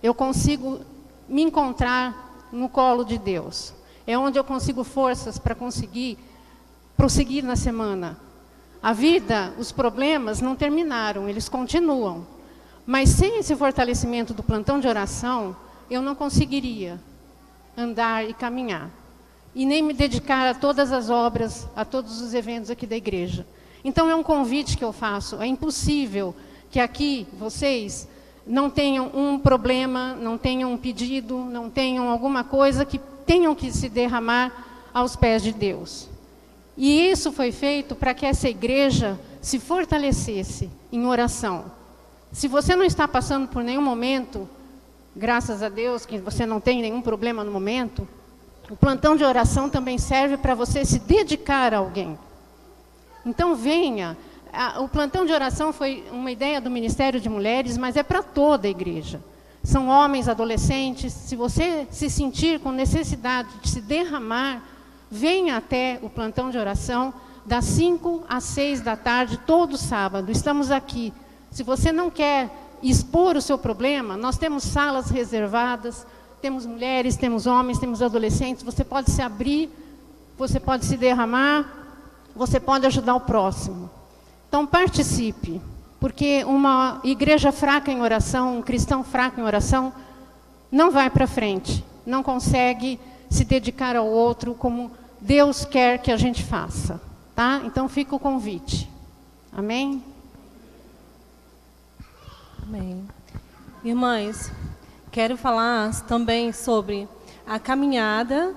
eu consigo me encontrar no colo de Deus. É onde eu consigo forças para conseguir prosseguir na semana. A vida, os problemas não terminaram, eles continuam. Mas sem esse fortalecimento do plantão de oração, eu não conseguiria andar e caminhar. E nem me dedicar a todas as obras, a todos os eventos aqui da igreja. Então é um convite que eu faço. É impossível que aqui vocês não tenham um problema, não tenham um pedido, não tenham alguma coisa que tenham que se derramar aos pés de Deus. E isso foi feito para que essa igreja se fortalecesse em oração. Se você não está passando por nenhum momento, graças a Deus que você não tem nenhum problema no momento, o plantão de oração também serve para você se dedicar a alguém. Então venha. O plantão de oração foi uma ideia do Ministério de Mulheres, mas é para toda a igreja. São homens, adolescentes. Se você se sentir com necessidade de se derramar, venha até o plantão de oração, das 5 às 6 da tarde, todo sábado. Estamos aqui. Se você não quer expor o seu problema, nós temos salas reservadas, temos mulheres, temos homens, temos adolescentes. Você pode se abrir, você pode se derramar, você pode ajudar o próximo. Então participe, porque uma igreja fraca em oração, um cristão fraco em oração, não vai para frente, não consegue se dedicar ao outro como Deus quer que a gente faça. Tá? Então fica o convite. Amém? Amém. Irmãs, quero falar também sobre a caminhada,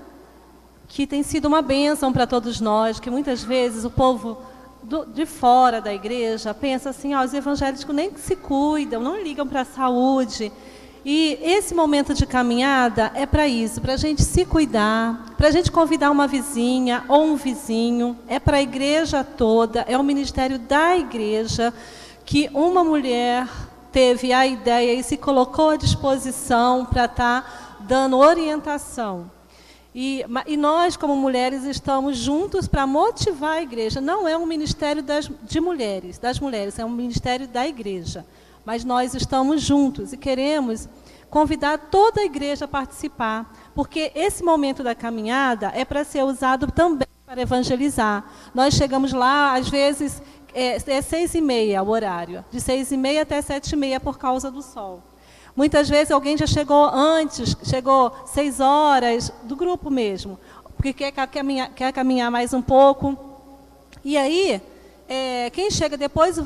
que tem sido uma bênção para todos nós, que muitas vezes o povo de fora da igreja pensa assim, os evangélicos nem se cuidam, não ligam para a saúde. E esse momento de caminhada é para isso, para a gente se cuidar, para a gente convidar uma vizinha ou um vizinho, é para a igreja toda, é o ministério da igreja, que uma mulher teve a ideia e se colocou à disposição para estar dando orientação. E nós, como mulheres, estamos juntos para motivar a igreja. Não é um ministério das mulheres, é um ministério da igreja. Mas nós estamos juntos e queremos convidar toda a igreja a participar, porque esse momento da caminhada é para ser usado também para evangelizar. Nós chegamos lá, às vezes, é 6h30 o horário, de 6h30 até 7h30 por causa do sol. Muitas vezes alguém já chegou antes, chegou 6 horas, do grupo mesmo, porque quer caminhar mais um pouco. E aí, quem chega depois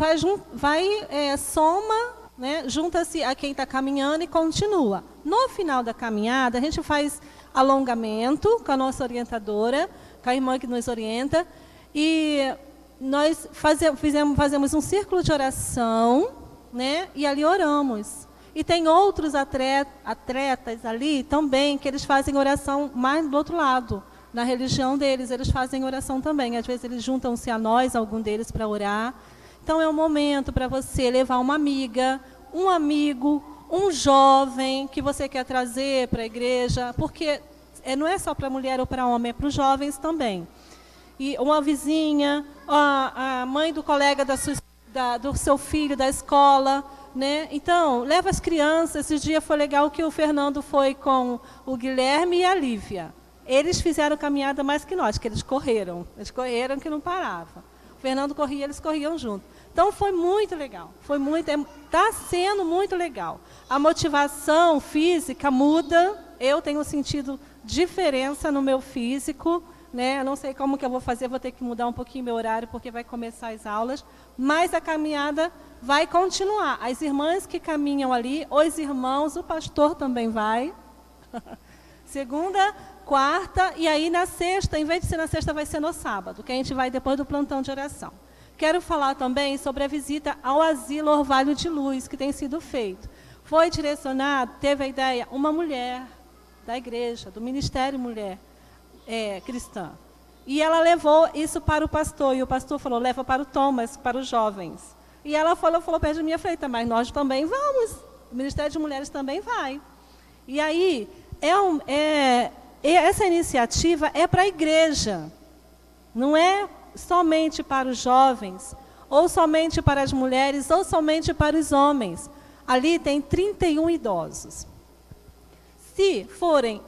soma, né, junta-se a quem está caminhando e continua. No final da caminhada, a gente faz alongamento com a nossa orientadora, com a irmã que nos orienta, e nós fazemos um círculo de oração, né, e ali oramos. E tem outros atletas ali também, que eles fazem oração mais do outro lado. Na religião deles, eles fazem oração também. Às vezes eles juntam-se a nós, algum deles, para orar. Então é um momento para você levar uma amiga, um amigo, um jovem que você quer trazer para a igreja, porque não é só para mulher ou para homem, é para os jovens também. E uma vizinha, a mãe do colega do seu filho da escola, né? Então, leva as crianças. Esse dia foi legal que o Fernando foi com o Guilherme e a Lívia. Eles fizeram caminhada mais que nós, que eles correram que não parava. O Fernando corria, eles corriam junto. Então foi muito legal, está sendo muito legal. A motivação física muda, eu tenho sentido diferença no meu físico, né? Eu não sei como que eu vou fazer, vou ter que mudar um pouquinho meu horário, porque vai começar as aulas, mas a caminhada vai continuar. As irmãs que caminham ali, os irmãos, o pastor também vai. Segunda, quarta, e aí na sexta, em vez de ser na sexta, vai ser no sábado, que a gente vai depois do plantão de oração. Quero falar também sobre a visita ao Asilo Orvalho de Luz, que tem sido feito. Foi direcionado, teve a ideia, uma mulher da igreja, do Ministério Mulher Cristã. E ela levou isso para o pastor, e o pastor falou, leva para o Thomas, para os jovens. E ela falou perto de mim, eu falei, mas nós também vamos, o Ministério de Mulheres também vai. E aí, essa iniciativa é para a igreja, não é somente para os jovens, ou somente para as mulheres, ou somente para os homens. Ali tem 31 idosos. Se forem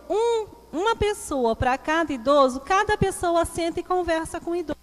uma pessoa para cada idoso, cada pessoa senta e conversa com o idoso.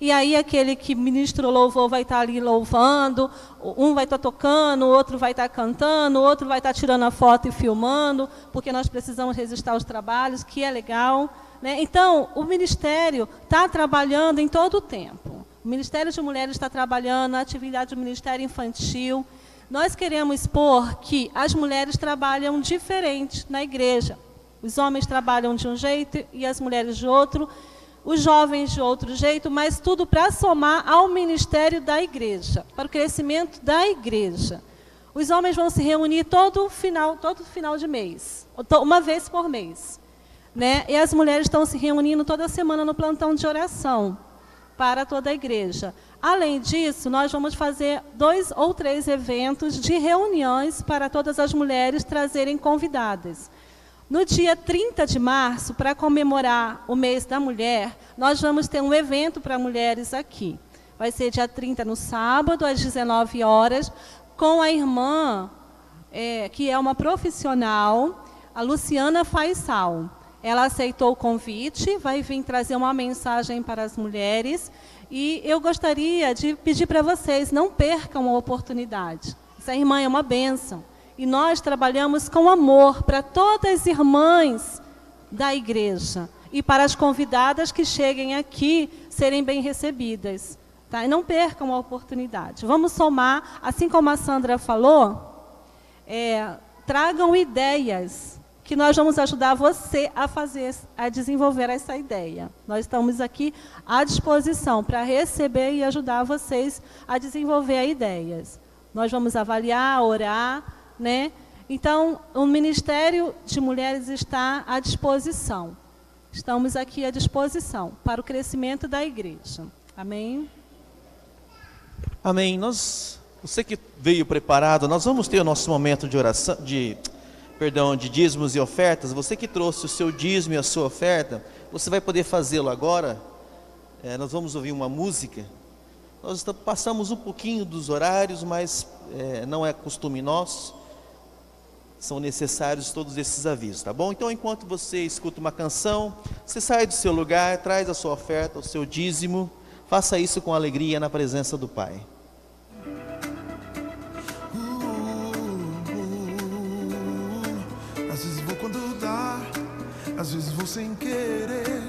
E aí aquele que ministra o louvor vai estar ali louvando, um vai estar tocando, o outro vai estar cantando, o outro vai estar tirando a foto e filmando, porque nós precisamos registrar os trabalhos, que é legal, né? Então, o Ministério está trabalhando em todo o tempo. O Ministério de Mulheres está trabalhando, a atividade do Ministério Infantil. Nós queremos expor que as mulheres trabalham diferente na igreja. Os homens trabalham de um jeito e as mulheres de outro, os jovens de outro jeito, mas tudo para somar ao ministério da igreja, para o crescimento da igreja. Os homens vão se reunir todo final de mês, uma vez por mês, né? E as mulheres estão se reunindo toda semana no plantão de oração para toda a igreja. Além disso, nós vamos fazer 2 ou 3 eventos de reuniões para todas as mulheres trazerem convidadas. No dia 30 de março, para comemorar o mês da mulher, nós vamos ter um evento para mulheres aqui. Vai ser dia 30, no sábado, às 19 horas, com a irmã, que é uma profissional, a Luciana Faisal. Ela aceitou o convite, vai vir trazer uma mensagem para as mulheres. E eu gostaria de pedir para vocês, não percam a oportunidade. Essa irmã é uma bênção. E nós trabalhamos com amor para todas as irmãs da igreja e para as convidadas que cheguem aqui serem bem recebidas. Tá? E não percam a oportunidade. Vamos somar, assim como a Sandra falou, tragam ideias que nós vamos ajudar você a desenvolver essa ideia. Nós estamos aqui à disposição para receber e ajudar vocês a desenvolver ideias. Nós vamos avaliar, orar, né? Então, o Ministério de Mulheres está à disposição. Estamos aqui à disposição para o crescimento da igreja. Amém? Amém. Você que veio preparado, nós vamos ter o nosso momento de oração, de de dízimos e ofertas, você que trouxe o seu dízimo e a sua oferta, você vai poder fazê-lo agora. Nós vamos ouvir uma música. Nós passamos um pouquinho dos horários, mas não é costume nosso. São necessários todos esses avisos, tá bom? Então, enquanto você escuta uma canção, você sai do seu lugar, traz a sua oferta, o seu dízimo. Faça isso com alegria na presença do Pai. Às vezes vou quando dá, às vezes vou sem querer,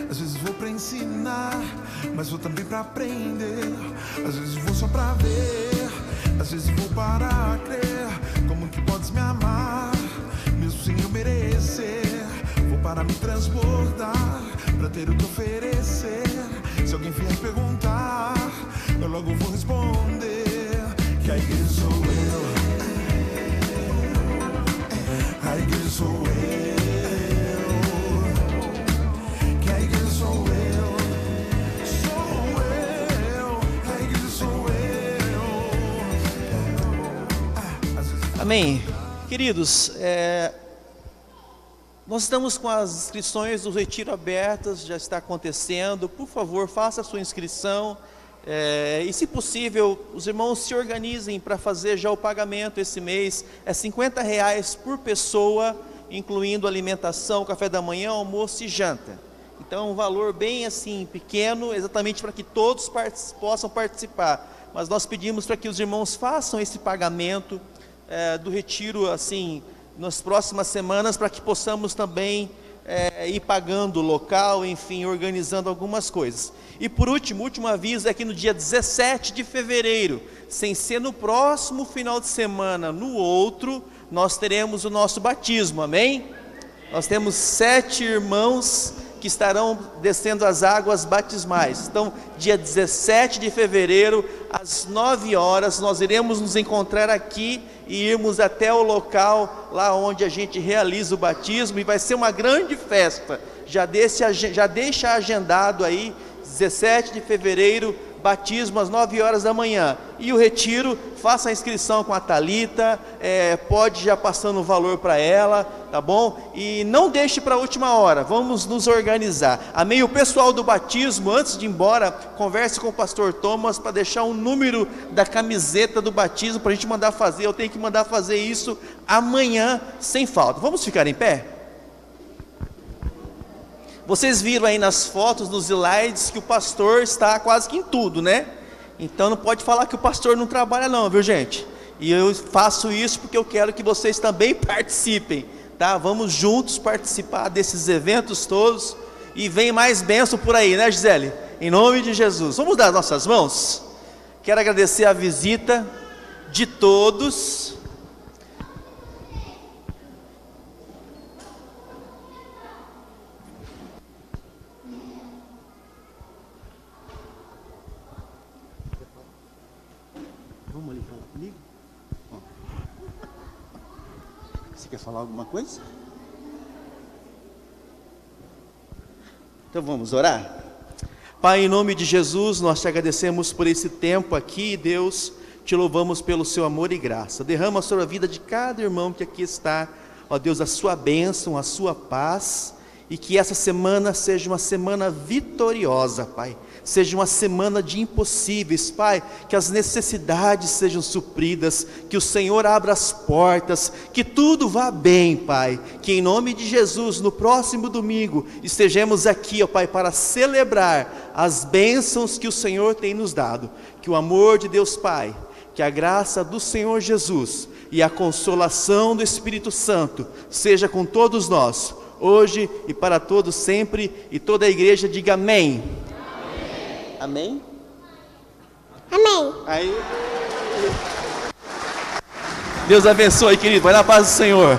às vezes vou pra ensinar, mas vou também pra aprender. Às vezes vou só pra ver, às vezes vou para crer. Como que podes me amar, mesmo sem eu merecer? Vou para me transbordar, pra ter o que oferecer. Se alguém vier perguntar, eu logo vou responder que a igreja sou eu. A igreja sou eu. Que a igreja sou eu. Sou eu. A igreja sou eu. Amém. Queridos, nós estamos com as inscrições do retiro abertas, já está acontecendo. Por favor, faça a sua inscrição. E se possível, os irmãos se organizem para fazer já o pagamento esse mês. É R$50 por pessoa, incluindo alimentação, café da manhã, almoço e janta. Então, um valor bem assim, pequeno, exatamente para que todos possam participar. Mas nós pedimos para que os irmãos façam esse pagamento do retiro, assim, nas próximas semanas, para que possamos também ir pagando o local, enfim, organizando algumas coisas. E por último, o último aviso é que no dia 17 de fevereiro, sem ser no próximo final de semana, no outro, nós teremos o nosso batismo, amém? Nós temos 7 irmãos que estarão descendo as águas batismais. Então, dia 17 de fevereiro, às 9 horas, nós iremos nos encontrar aqui e irmos até o local lá onde a gente realiza o batismo, e vai ser uma grande festa. Já deixa agendado aí, 17 de fevereiro, batismo às 9 horas da manhã. E o retiro, faça a inscrição com a Thalita, pode já passando o valor para ela, tá bom? E não deixe para a última hora, vamos nos organizar. Amém? O pessoal do batismo, antes de ir embora, converse com o pastor Thomas para deixar um número da camiseta do batismo para a gente mandar fazer. Eu tenho que mandar fazer isso amanhã, sem falta. Vamos ficar em pé? Vocês viram aí nas fotos, nos slides, que o pastor está quase que em tudo, né? Então não pode falar que o pastor não trabalha não, viu gente? E eu faço isso porque eu quero que vocês também participem, tá? Vamos juntos participar desses eventos todos, e vem mais bênção por aí, né, Gisele? Em nome de Jesus. Vamos dar as nossas mãos? Quero agradecer a visita de todos. Vamos ali falar comigo? Você quer falar alguma coisa? Então vamos orar? Pai, em nome de Jesus, nós te agradecemos por esse tempo aqui, Deus, te louvamos pelo seu amor e graça. Derrama sobre a vida de cada irmão que aqui está, ó Deus, a sua bênção, a sua paz, e que essa semana seja uma semana vitoriosa, Pai. Seja uma semana de impossíveis, Pai, que as necessidades sejam supridas, que o Senhor abra as portas, que tudo vá bem, Pai, que em nome de Jesus, no próximo domingo, estejamos aqui, ó Pai, para celebrar as bênçãos que o Senhor tem nos dado, que o amor de Deus Pai, que a graça do Senhor Jesus e a consolação do Espírito Santo seja com todos nós, hoje e para todos sempre, e toda a igreja diga amém. Amém? Amém. Aí. Deus abençoe, querido. Vai na paz do Senhor.